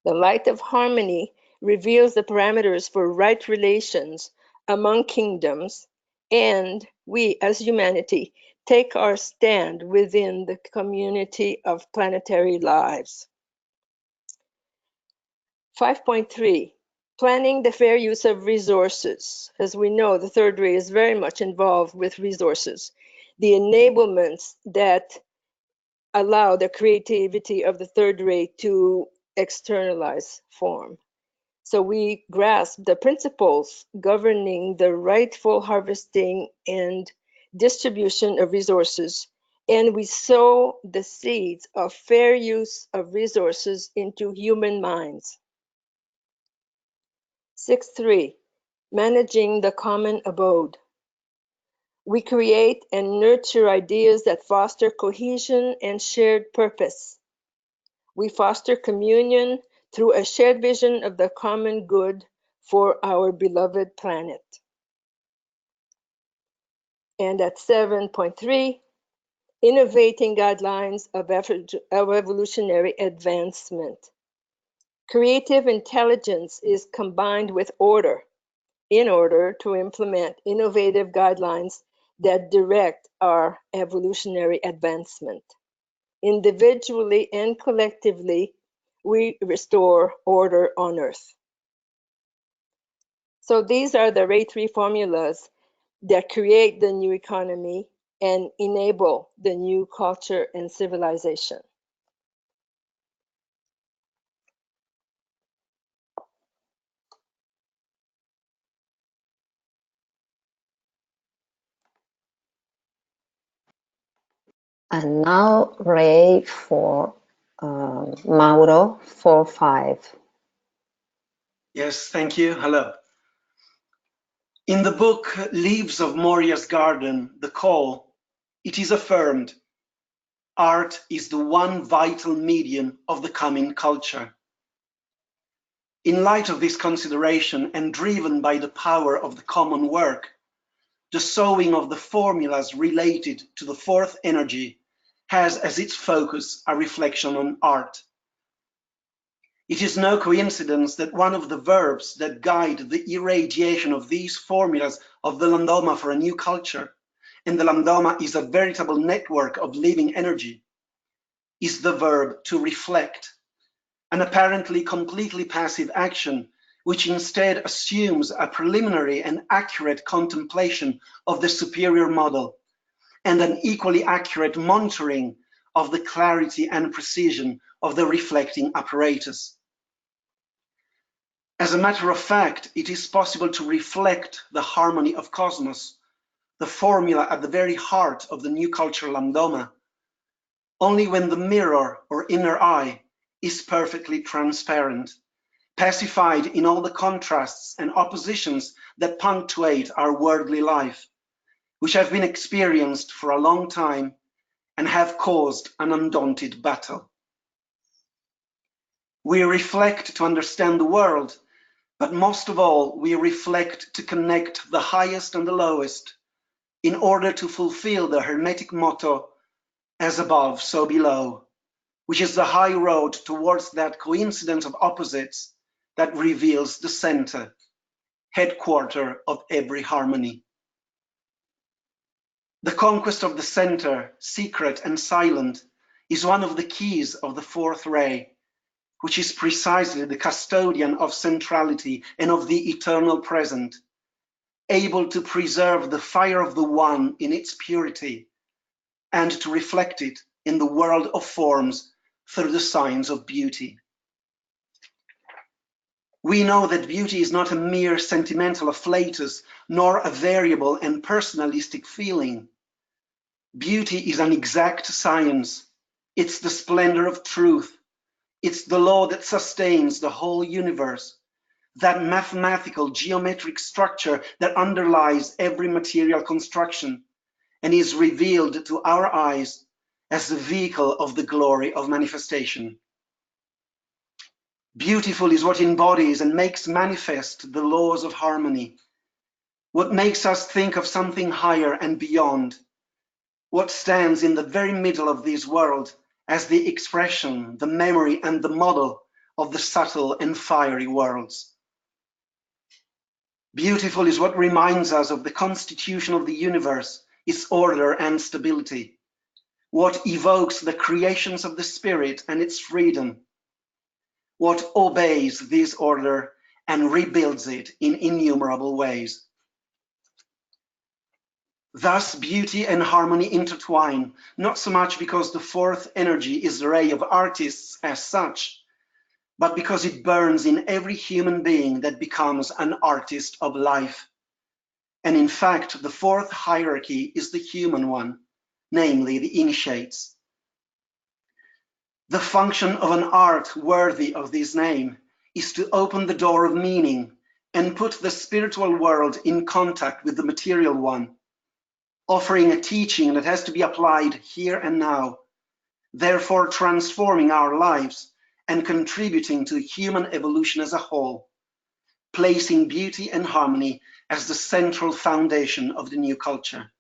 The light of harmony reveals the parameters for right relations among kingdoms, and we as humanity take our stand within the community of planetary lives. 5.3, planning the fair use of resources. As we know, the third ray is very much involved with resources, the enablements that allow the creativity of the third ray to externalize form. So we grasp the principles governing the rightful harvesting and distribution of resources, and we sow the seeds of fair use of resources into human minds. 6.3, managing the common abode. We create and nurture ideas that foster cohesion and shared purpose. We foster communion through a shared vision of the common good for our beloved planet. And at 7.3, innovating guidelines of evolutionary advancement. Creative intelligence is combined with order in order to implement innovative guidelines that direct our evolutionary advancement. Individually and collectively, we restore order on Earth. So these are the Ray 3 formulas that create the new economy and enable the new culture and civilization. And now Ray for Mauro 4-5. Yes, thank you. Hello. In the book Leaves of Moria's Garden, The Call, it is affirmed, art is the one vital medium of the coming culture. In light of this consideration and driven by the power of the common work, the sowing of the formulas related to the fourth energy has as its focus a reflection on art. It is no coincidence that one of the verbs that guide the irradiation of these formulas of the Lambdoma for a new culture, and the Lambdoma is a veritable network of living energy, is the verb to reflect, an apparently completely passive action which instead assumes a preliminary and accurate contemplation of the superior model and an equally accurate monitoring of the clarity and precision of the reflecting apparatus. As a matter of fact, it is possible to reflect the harmony of cosmos, the formula at the very heart of the new culture Lambdoma, only when the mirror or inner eye is perfectly transparent, pacified in all the contrasts and oppositions that punctuate our worldly life, which have been experienced for a long time and have caused an undaunted battle. We reflect to understand the world, but most of all, we reflect to connect the highest and the lowest in order to fulfill the Hermetic motto, as above, so below, which is the high road towards that coincidence of opposites that reveals the center, headquarter of every harmony. The conquest of the center, secret and silent, is one of the keys of the fourth ray, which is precisely the custodian of centrality and of the eternal present, able to preserve the fire of the one in its purity and to reflect it in the world of forms through the signs of beauty. We know that beauty is not a mere sentimental afflatus, nor a variable and personalistic feeling. Beauty is an exact science. It's the splendor of truth. It's the law that sustains the whole universe, that mathematical geometric structure that underlies every material construction and is revealed to our eyes as the vehicle of the glory of manifestation. Beautiful is what embodies and makes manifest the laws of harmony, what makes us think of something higher and beyond, what stands in the very middle of this world as the expression, the memory, and the model of the subtle and fiery worlds. Beautiful is what reminds us of the constitution of the universe, its order and stability, what evokes the creations of the spirit and its freedom, what obeys this order and rebuilds it in innumerable ways. Thus, beauty and harmony intertwine, not so much because the fourth energy is the ray of artists as such, but because it burns in every human being that becomes an artist of life. And in fact, the fourth hierarchy is the human one, namely the initiates. The function of an art worthy of this name is to open the door of meaning and put the spiritual world in contact with the material one, offering a teaching that has to be applied here and now, therefore transforming our lives and contributing to human evolution as a whole, placing beauty and harmony as the central foundation of the new culture.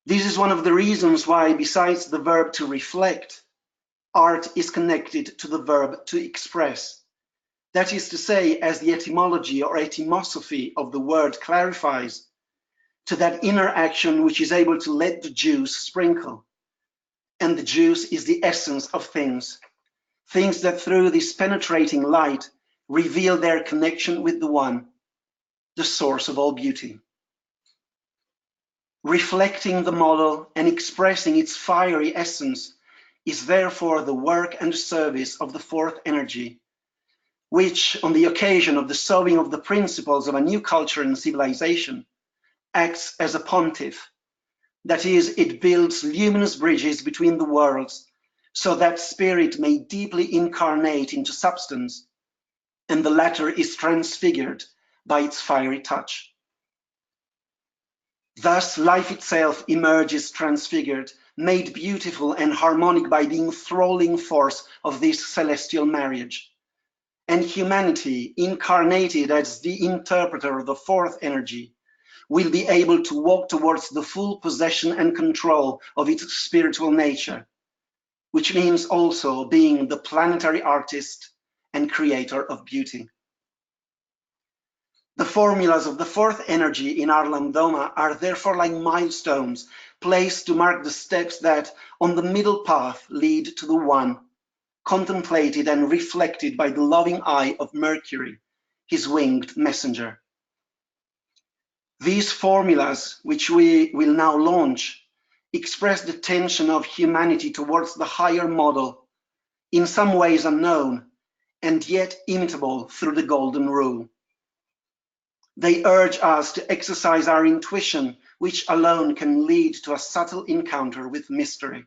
This is one of the reasons why, besides the verb to reflect, art is connected to the verb to express. That is to say, as the etymology or etymosophy of the word clarifies, to that inner action which is able to let the juice sprinkle. And the juice is the essence of things, things that through this penetrating light reveal their connection with the one, the source of all beauty. Reflecting the model and expressing its fiery essence is therefore the work and service of the fourth energy, which, on the occasion of the sowing of the principles of a new culture and civilization, acts as a pontiff, That is, it builds luminous bridges between the worlds so that spirit may deeply incarnate into substance, and the latter is transfigured by its fiery touch. Thus, life itself emerges transfigured, made beautiful and harmonic by the enthralling force of this celestial marriage. And humanity, incarnated as the interpreter of the fourth energy, will be able to walk towards the full possession and control of its spiritual nature, which means also being the planetary artist and creator of beauty. The formulas of the fourth energy in our Lambdoma are therefore like milestones placed to mark the steps that, on the middle path, lead to the one, contemplated and reflected by the loving eye of Mercury, his winged messenger. These formulas, which we will now launch, express the tension of humanity towards the higher model, in some ways unknown, and yet imitable through the golden rule. They urge us to exercise our intuition, which alone can lead to a subtle encounter with mystery.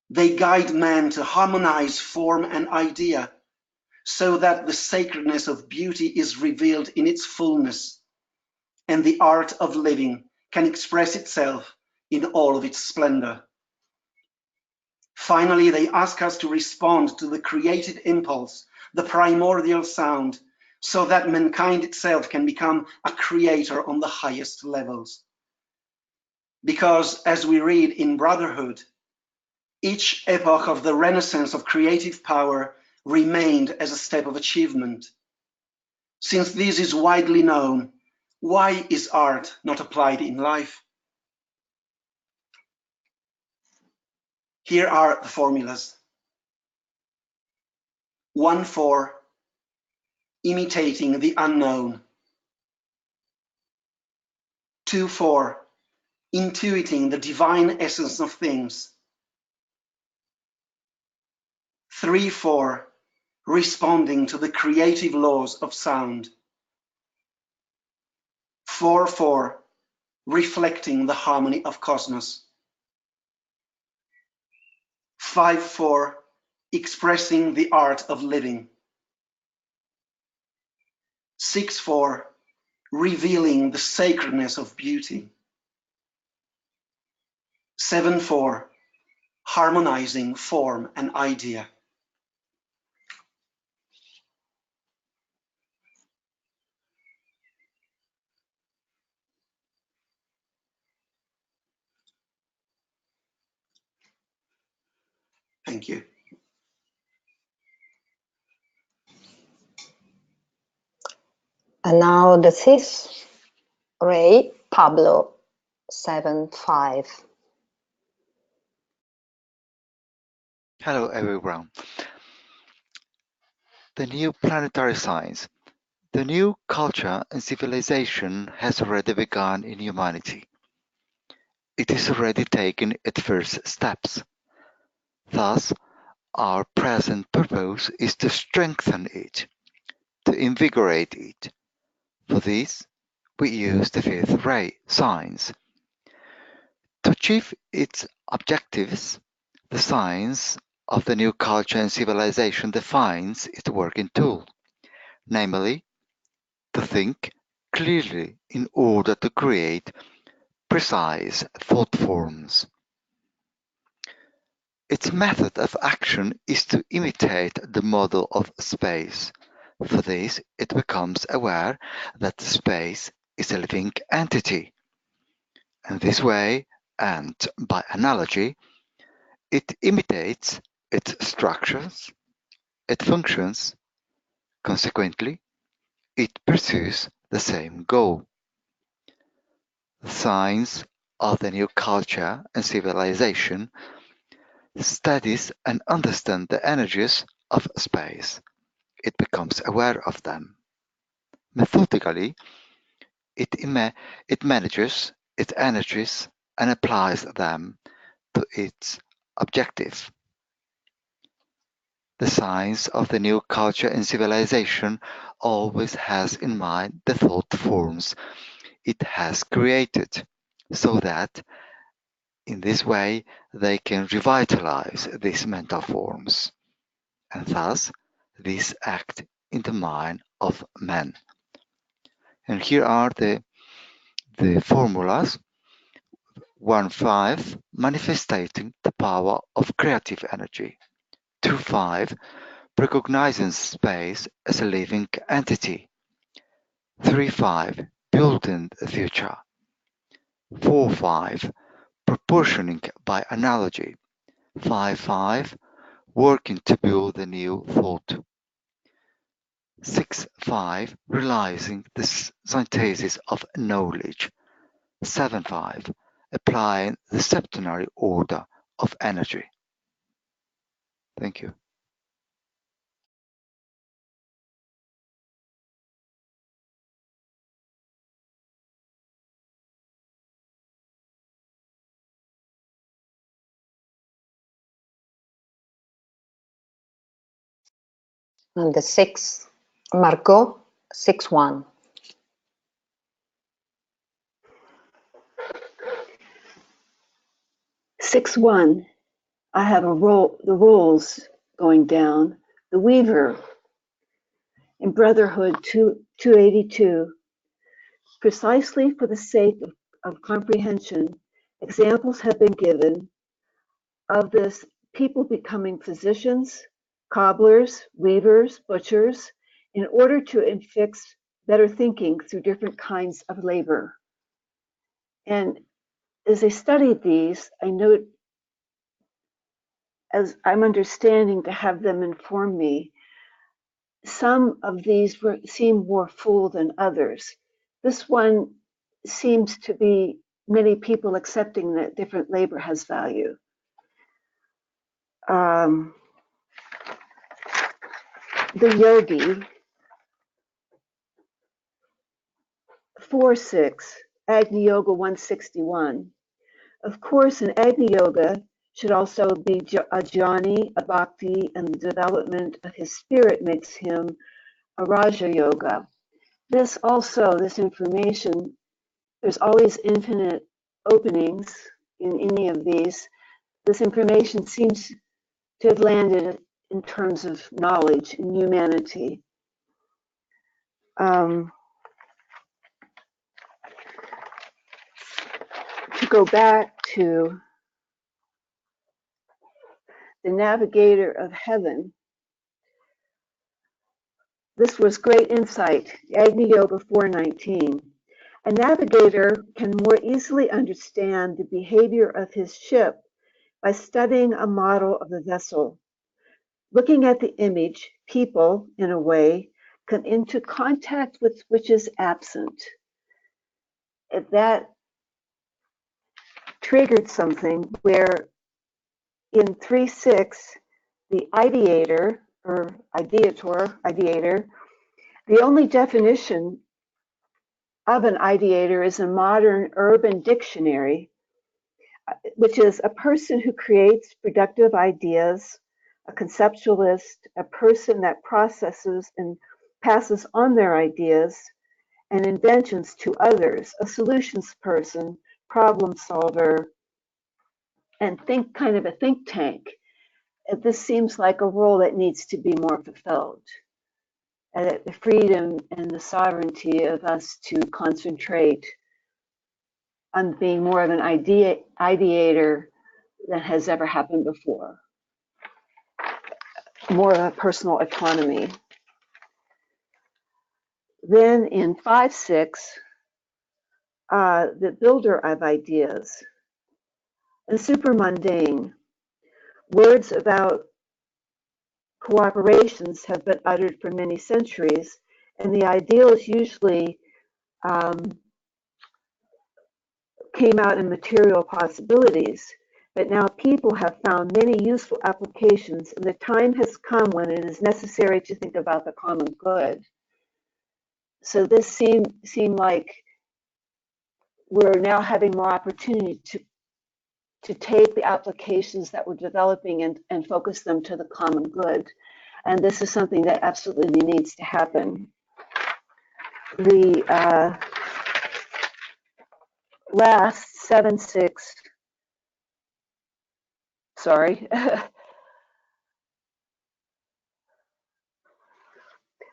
They guide man to harmonize form and idea, so that the sacredness of beauty is revealed in its fullness, and the art of living can express itself in all of its splendor. Finally, they ask us to respond to the creative impulse, the primordial sound, so that mankind itself can become a creator on the highest levels. Because, as we read in Brotherhood, each epoch of the renaissance of creative power remained as a step of achievement. Since this is widely known, why is art not applied in life? Here are the formulas. 1-4, imitating the unknown. 2-4, intuiting the divine essence of things. 3-4, responding to the creative laws of sound. 4-4, reflecting the harmony of cosmos. 5-4, expressing the art of living. 6-4, revealing the sacredness of beauty. 7-4, harmonizing form and idea. Thank you. And now the cis ray, Pablo 7-5. Hello everyone. The new planetary science. The new culture and civilization has already begun in humanity. It is already taken its first steps. Thus, our present purpose is to strengthen it, to invigorate it. For this, we use the fifth ray, science. To achieve its objectives, the science of the new culture and civilization defines its working tool, namely, to think clearly in order to create precise thought forms. Its method of action is to imitate the model of space. For this, it becomes aware that space is a living entity. In this way, and by analogy, it imitates its structures, its functions. Consequently, it pursues the same goal. The science of the new culture and civilization studies and understands the energies of space. It becomes aware of them. Methodically, it manages its energies and applies them to its objective. The science of the new culture and civilization always has in mind the thought forms it has created. so that in this way they can revitalize these mental forms, and thus these act in the mind of man. And here are the formulas. 1-5, manifesting the power of creative energy. 2-5, recognizing space as a living entity. 3-5, building the future. 4-5, proportioning by analogy. 5-5, working to build a new thought. 6-5, realizing the synthesis of knowledge. 7-5, applying the septenary order of energy. Thank you. And the 6, Margot, 6-1. Six one. I have the roles going down. The Weaver in Brotherhood 282. Precisely for the sake of comprehension, examples have been given of this people becoming physicians, cobblers, weavers, butchers, in order to infix better thinking through different kinds of labor. And as I studied these, I note, as I'm understanding to have them inform me, some of these seem more full than others. This one seems to be many people accepting that different labor has value. The yogi, 4-6, Agni Yoga 161. Of course, an Agni Yoga should also be a jnani, a bhakti, and the development of his spirit makes him a Raja Yoga. This information, there's always infinite openings in any of these. This information seems to have landed in terms of knowledge in humanity. To go back to the navigator of heaven, this was great insight, Agni Yoga 419. A navigator can more easily understand the behavior of his ship by studying a model of the vessel. Looking at the image, people, in a way, come into contact with which is absent. That triggered something where in 3-6, the ideator, the only definition of an ideator is a modern urban dictionary, which is a person who creates productive ideas, a conceptualist, a person that processes and passes on their ideas and inventions to others, a solutions person, problem solver, and kind of a think tank. This seems like a role that needs to be more fulfilled. The freedom and the sovereignty of us to concentrate on being more of an ideator than has ever happened before. More of a personal autonomy. Then in 5-6, the builder of ideas. And super mundane. Words about cooperations have been uttered for many centuries, and the ideals usually came out in material possibilities. But now people have found many useful applications, and the time has come when it is necessary to think about the common good. So this seemed like we're now having more opportunity to take the applications that we're developing and focus them to the common good. And this is something that absolutely needs to happen. last 7-6. Sorry.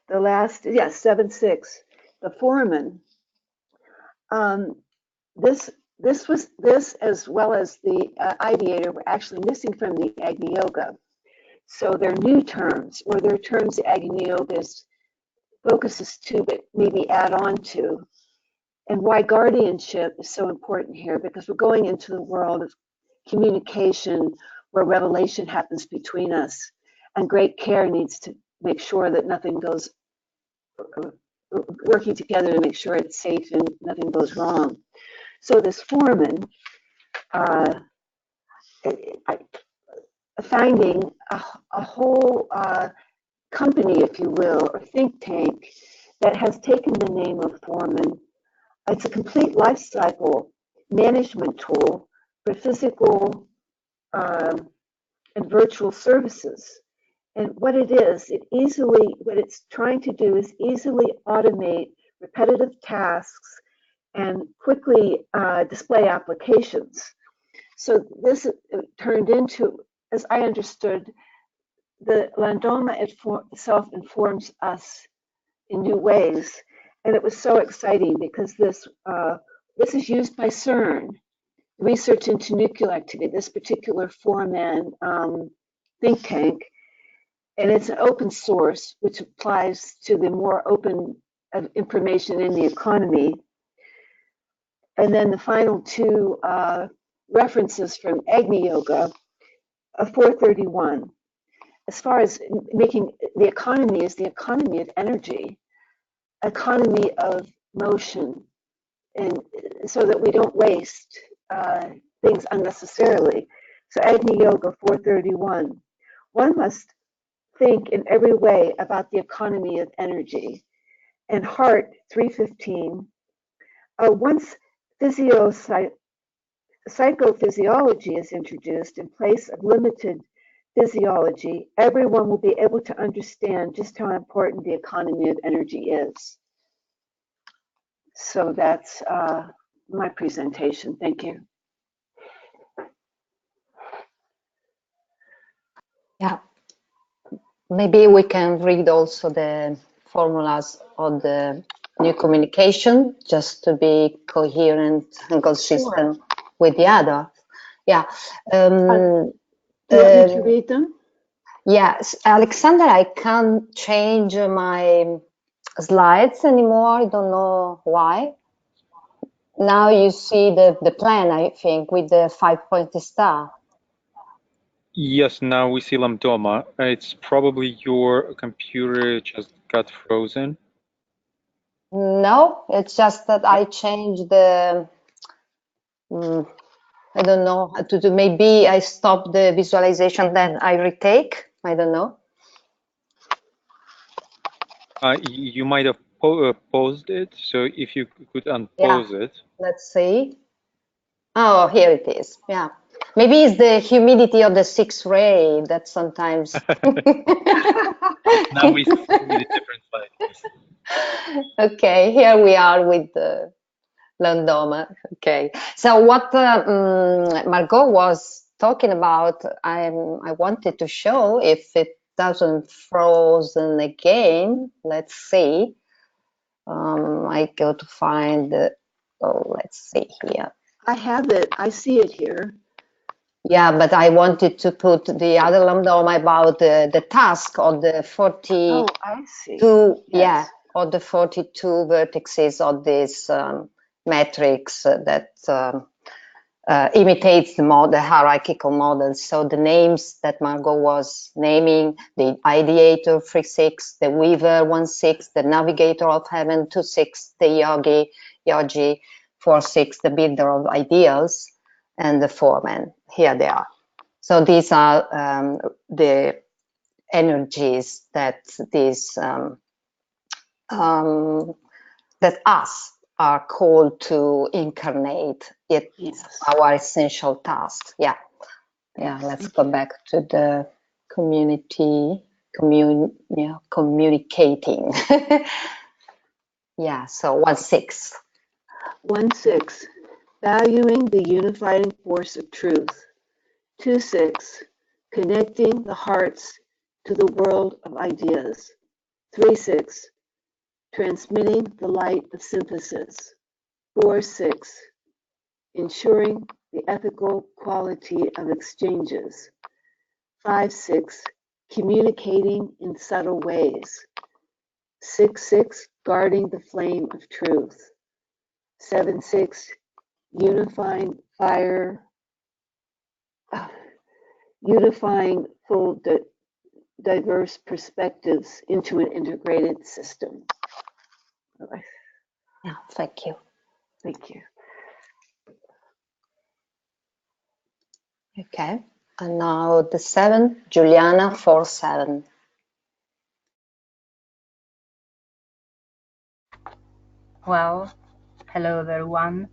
The last, yes, 7-6. The foreman. This as well as the ideator were actually missing from the Agni Yoga. So they're new terms, or they're terms the Agni Yoga focuses to, but maybe add on to. And why guardianship is so important here, because we're going into the world of communication where revelation happens between us, and great care needs to make sure that nothing goes, working together to make sure it's safe and nothing goes wrong. So this foreman, finding a whole company, if you will, or think tank that has taken the name of foreman. It's a complete life cycle management tool for physical and virtual services. And what it is, what it's trying to do is easily automate repetitive tasks and quickly display applications. So this turned into, as I understood, the Lambdoma itself informs us in new ways. And it was so exciting because this is used by CERN, research into nuclear activity, this particular four-man think tank. And it's an open source, which applies to the more open information in the economy. And then the final two references from Agni Yoga, 431. As far as making the economy is the economy of energy, economy of motion, and so that we don't waste things unnecessarily. So Agni Yoga 431. One must think in every way about the economy of energy. And Heart 315. Once psychophysiology is introduced in place of limited physiology, everyone will be able to understand just how important the economy of energy is. So that's my presentation. Thank you. Yeah, maybe we can read also the formulas of the new communication just to be coherent and consistent with the other. Yeah. Do you want me to read them? Yes, Alexander, I can't change my slides anymore. I don't know why. Now you see the plan, I think, with the 5-pointed star. Yes, now we see Lambdoma. It's probably your computer just got frozen. No, it's just that I changed the, I don't know, maybe I stop the visualization, then I retake. I don't know. You might have paused it, so if you could unpause it. Let's see. Oh, here it is. Yeah. Maybe it's the humidity of the 6th ray that sometimes. Now we see the different slides. Okay, here we are with the Lambdoma. Okay, so what Margot was talking about, I wanted to show if it doesn't frozen again. Let's see. I go to find the. Oh, let's see here. I have it. I see it here. Yeah, but I wanted to put the other Lambdoma about the task of the 42. Oh, I see. Yes. Yeah, of the 42 vertices of this matrix that imitates the hierarchical model. So the names that Margot was naming, the ideator 3-6, the weaver 1-6, the navigator of heaven 2-6, the yogi 4-6, the builder of ideals, and the foreman. Here they are. So these are the energies that these that us are called to incarnate. It's our essential task. Yeah. Let's go back to the communicating. Yeah. So 1-6. 1-6. valuing the unifying force of truth. 2-6, connecting the hearts to the world of ideas. 3-6, transmitting the light of synthesis. 4-6, ensuring the ethical quality of exchanges. 5-6, communicating in subtle ways. 6-6, guarding the flame of truth. 7-6, unifying full diverse perspectives into an integrated system. Yeah, thank you. Thank you. Okay, and now the 7, Juliana 4-7. Well, hello everyone.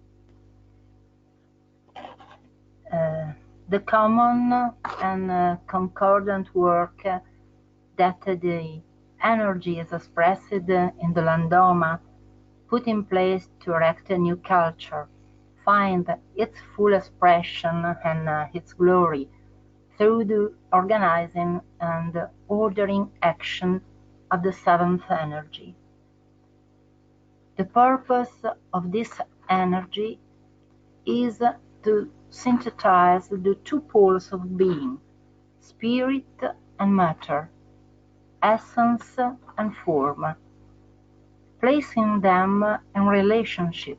The common and concordant work that the energy is expressed in the Lambdoma put in place to erect a new culture, find its full expression and its glory through the organizing and ordering action of the 7th energy. The purpose of this energy is to synthesize the two poles of being, spirit and matter, essence and form, placing them in relationship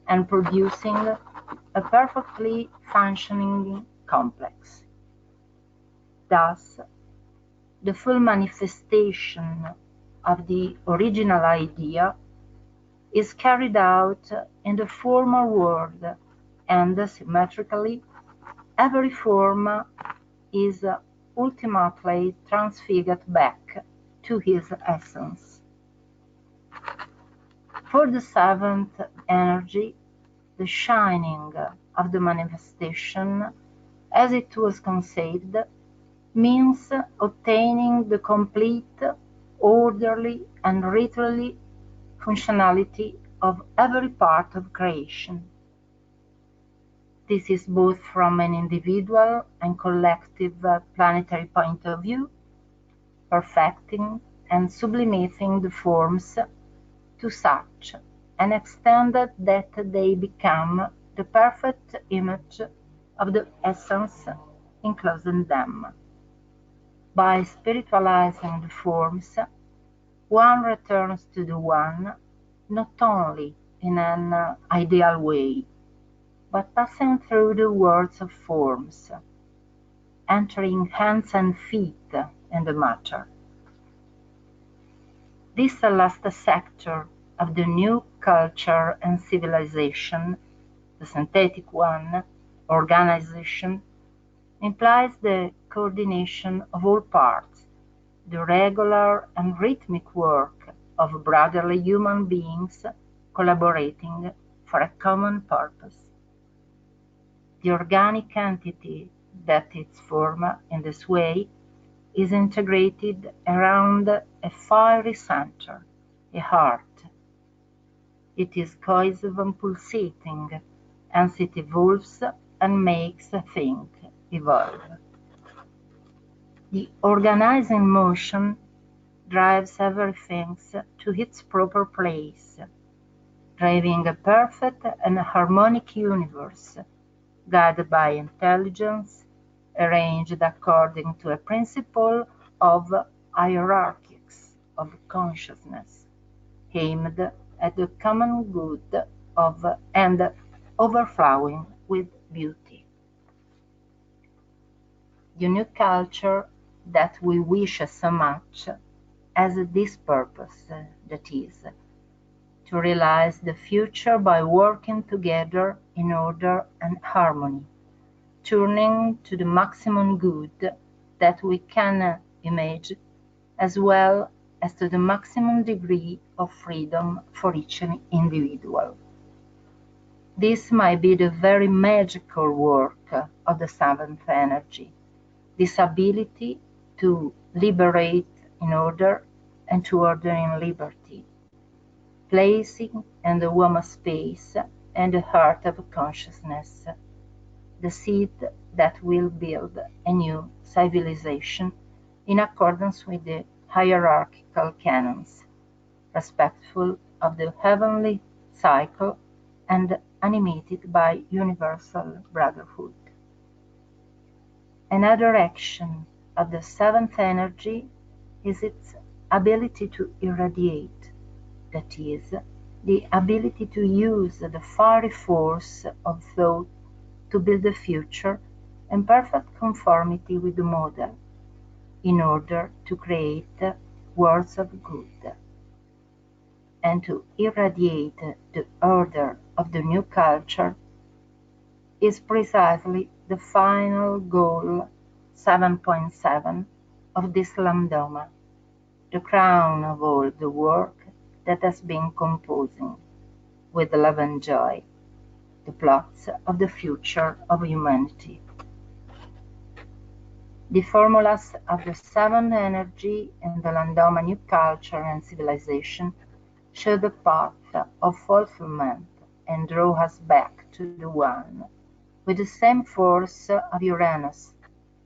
and producing a perfectly functioning complex. Thus, the full manifestation of the original idea is carried out in the formal world, and symmetrically, every form is ultimately transfigured back to his essence. For the 7th energy, the shining of the manifestation, as it was conceived, means obtaining the complete, orderly, and literally functionality of every part of creation. This is both from an individual and collective planetary point of view, perfecting and sublimating the forms to such an extent that they become the perfect image of the essence enclosed in them. By spiritualizing the forms, one returns to the One, not only in an ideal way, but passing through the worlds of forms, entering hands and feet in the matter. This last sector of the new culture and civilization, the synthetic one, organization, implies the coordination of all parts, the regular and rhythmic work of brotherly human beings collaborating for a common purpose. The organic entity that is formed in this way is integrated around a fiery center, a heart. It is cohesive and pulsating, and it evolves and makes a thing evolve. The organizing motion drives everything to its proper place, driving a perfect and harmonic universe, guided by intelligence, arranged according to a principle of hierarchies of consciousness, aimed at the common good of and overflowing with beauty. The new culture that we wish so much has this purpose, that is, to realize the future by working together in order and harmony, turning to the maximum good that we can imagine, as well as to the maximum degree of freedom for each individual. This might be the very magical work of the 7th energy, this ability to liberate in order and to order in liberty, placing in the woman space and the heart of consciousness, the seed that will build a new civilization in accordance with the hierarchical canons, respectful of the heavenly cycle and animated by universal brotherhood. Another action of the seventh energy is its ability to irradiate, that is, the ability to use the fiery force of thought to build the future in perfect conformity with the model, in order to create worlds of good, and to irradiate the order of the new culture is precisely the final goal 7.7 of this Lambdoma, the crown of all the work that has been composing, with love and joy, the plots of the future of humanity. The formulas of the seventh energy in the Lambdoma new culture and civilization show the path of fulfillment and draw us back to the One, with the same force of Uranus,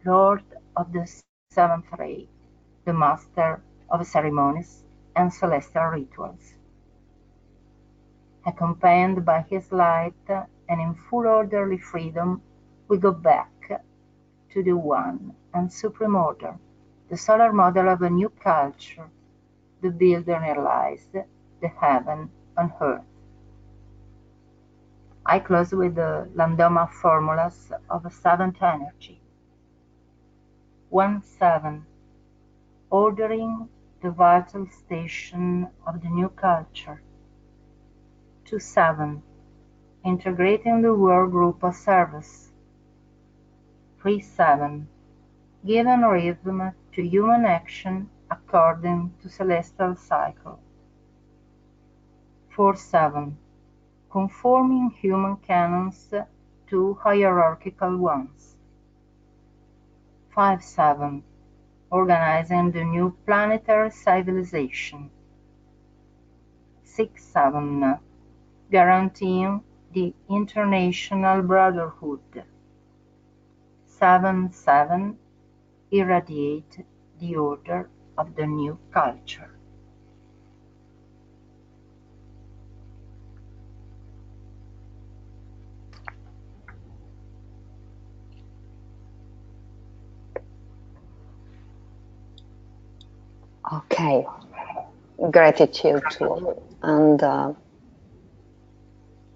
Lord of the seventh ray, the master of ceremonies and celestial rituals. Accompanied by his light and in full orderly freedom, we go back to the One and Supreme Order, the solar model of a new culture, the builder and realized the heaven on earth. I close with the Lambdoma formulas of seventh energy. 1-7. Ordering the vital station of the new culture. 2-7. Integrating the world group of service. 3-7. Giving rhythm to human action according to celestial cycle. 4-7. Conforming human canons to hierarchical ones. 5-7. Organizing the new planetary civilization. 6-7. Guaranteeing the international brotherhood. 7-7. Irradiate the order of the new culture. Okay, gratitude to all. And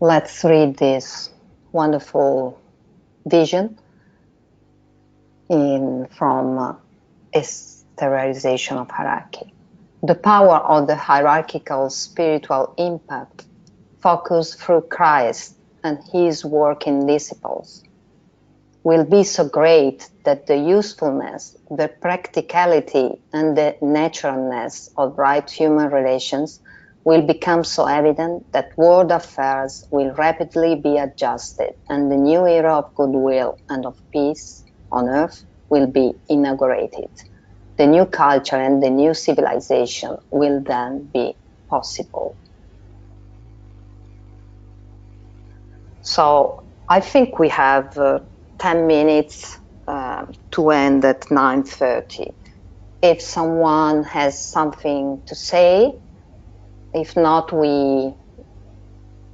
let's read this wonderful vision from Exteriorization of Hierarchy. The power of the hierarchical spiritual impact focused through Christ and his working disciples will be so great that the usefulness, the practicality, and the naturalness of right human relations will become so evident that world affairs will rapidly be adjusted and the new era of goodwill and of peace on earth will be inaugurated. The new culture and the new civilization will then be possible. So I think we have 10 minutes to end at 9:30. If someone has something to say, if not, we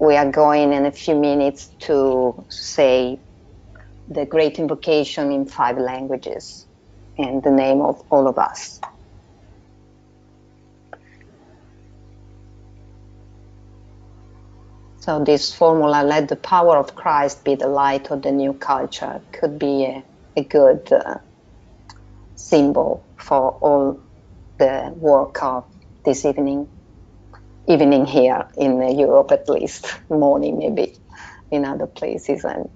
are going in a few minutes to say the great invocation in 5 languages in the name of all of us. So this formula, let the power of Christ be the light of the new culture, could be a good symbol for all the work of this evening here in Europe at least, morning maybe in other places. And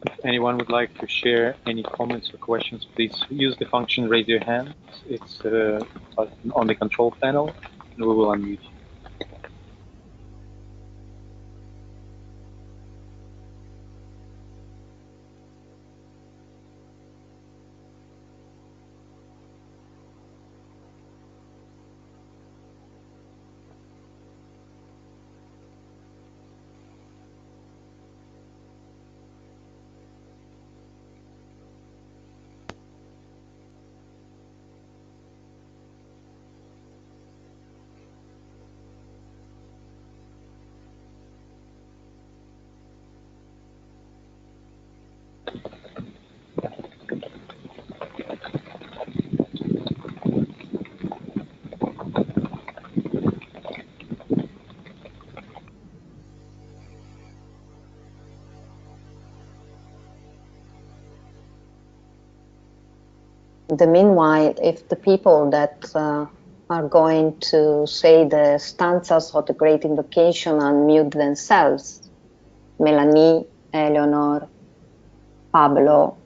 If anyone would like to share any comments or questions, please use the function raise your hand. It's on the control panel, and we will unmute you. the meanwhile, if the people that are going to say the stanzas of the Great Invocation unmute themselves, Melanie, Eleanor, Pablo,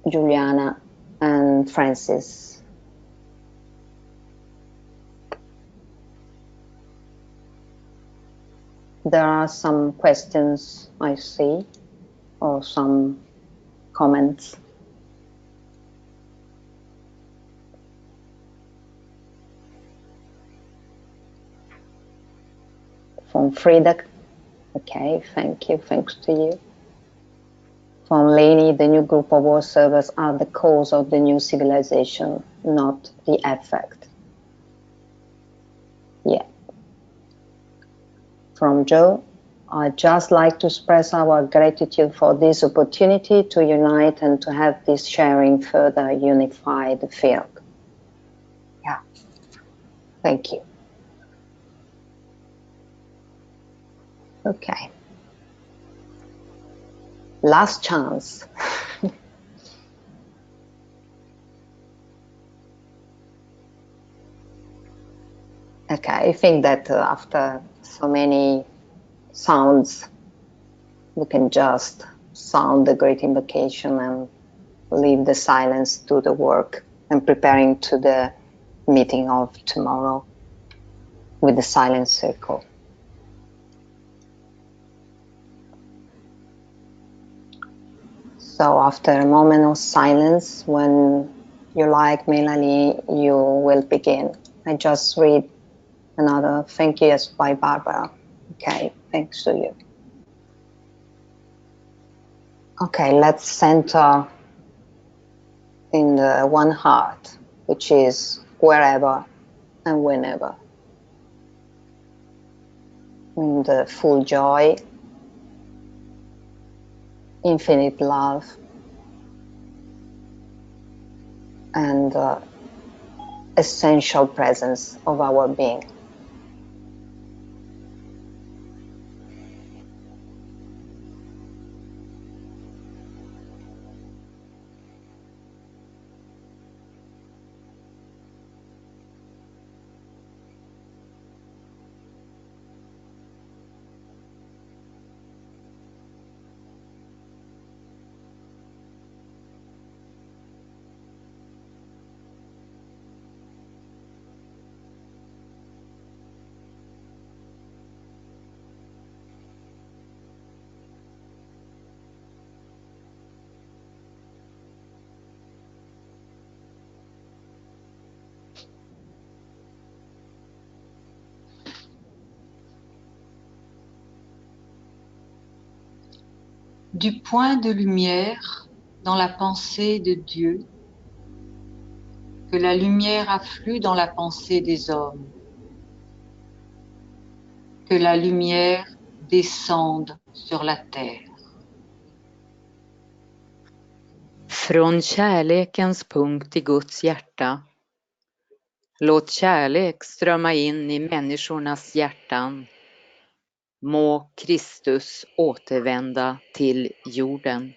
Juliana, and Francis. There are some questions I see, or some comments. From Frida, okay, thank you, thanks to you. From Lainey, the new group of war servers are the cause of the new civilization, not the effect. Yeah. From Joe, I'd just like to express our gratitude for this opportunity to unite and to have this sharing further unify the field. Yeah. Thank you. Okay. Last chance. Okay, I think that after so many sounds, we can just sound the Great Invocation and leave the silence to the work and preparing to the meeting of tomorrow with the silent circle. So after a moment of silence, when you like, Melanie, you will begin. I just read another thank you by Barbara. Okay, thanks to you. Okay, let's center in the one heart, which is wherever and whenever. In the full joy, infinite love, and essential presence of our being. Du point de lumière dans la pensée de Dieu, que la lumière afflue dans la pensée des hommes, que la lumière descende sur la terre. Från kärlekens punkt i Guds hjärta, låt kärlek strömma in i människornas hjärtan. Må Kristus återvända till jorden.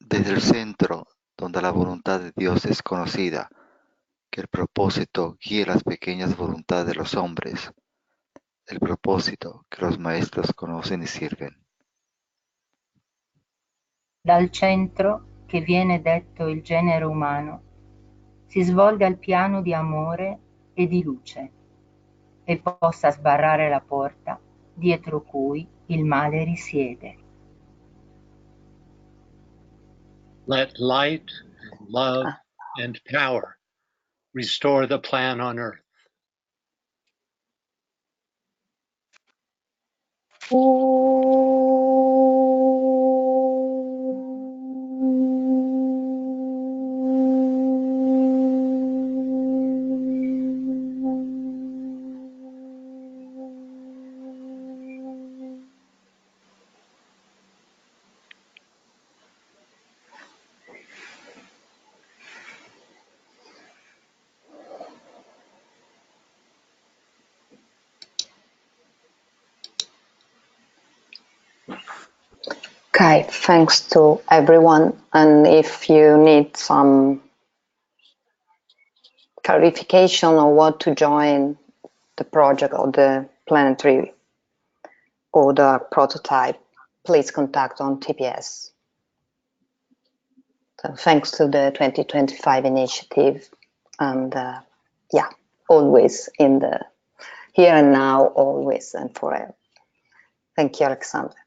Desde el centro, donde la voluntad de Dios es conocida, que el propósito guíe las pequeñas voluntades de los hombres, el propósito que los maestros conocen y sirven. Dal centro, che viene detto il genere umano, si svolga il piano di amore e di luce, e possa sbarrare la porta dietro cui il male risiede. Let light, love, and power restore the plan on earth. Okay, thanks to everyone. And if you need some clarification on what to join the project or the Planetary or the prototype, please contact on TPS. So thanks to the 2025 initiative, and yeah, always in the here and now, always and forever. Thank you, Alexander.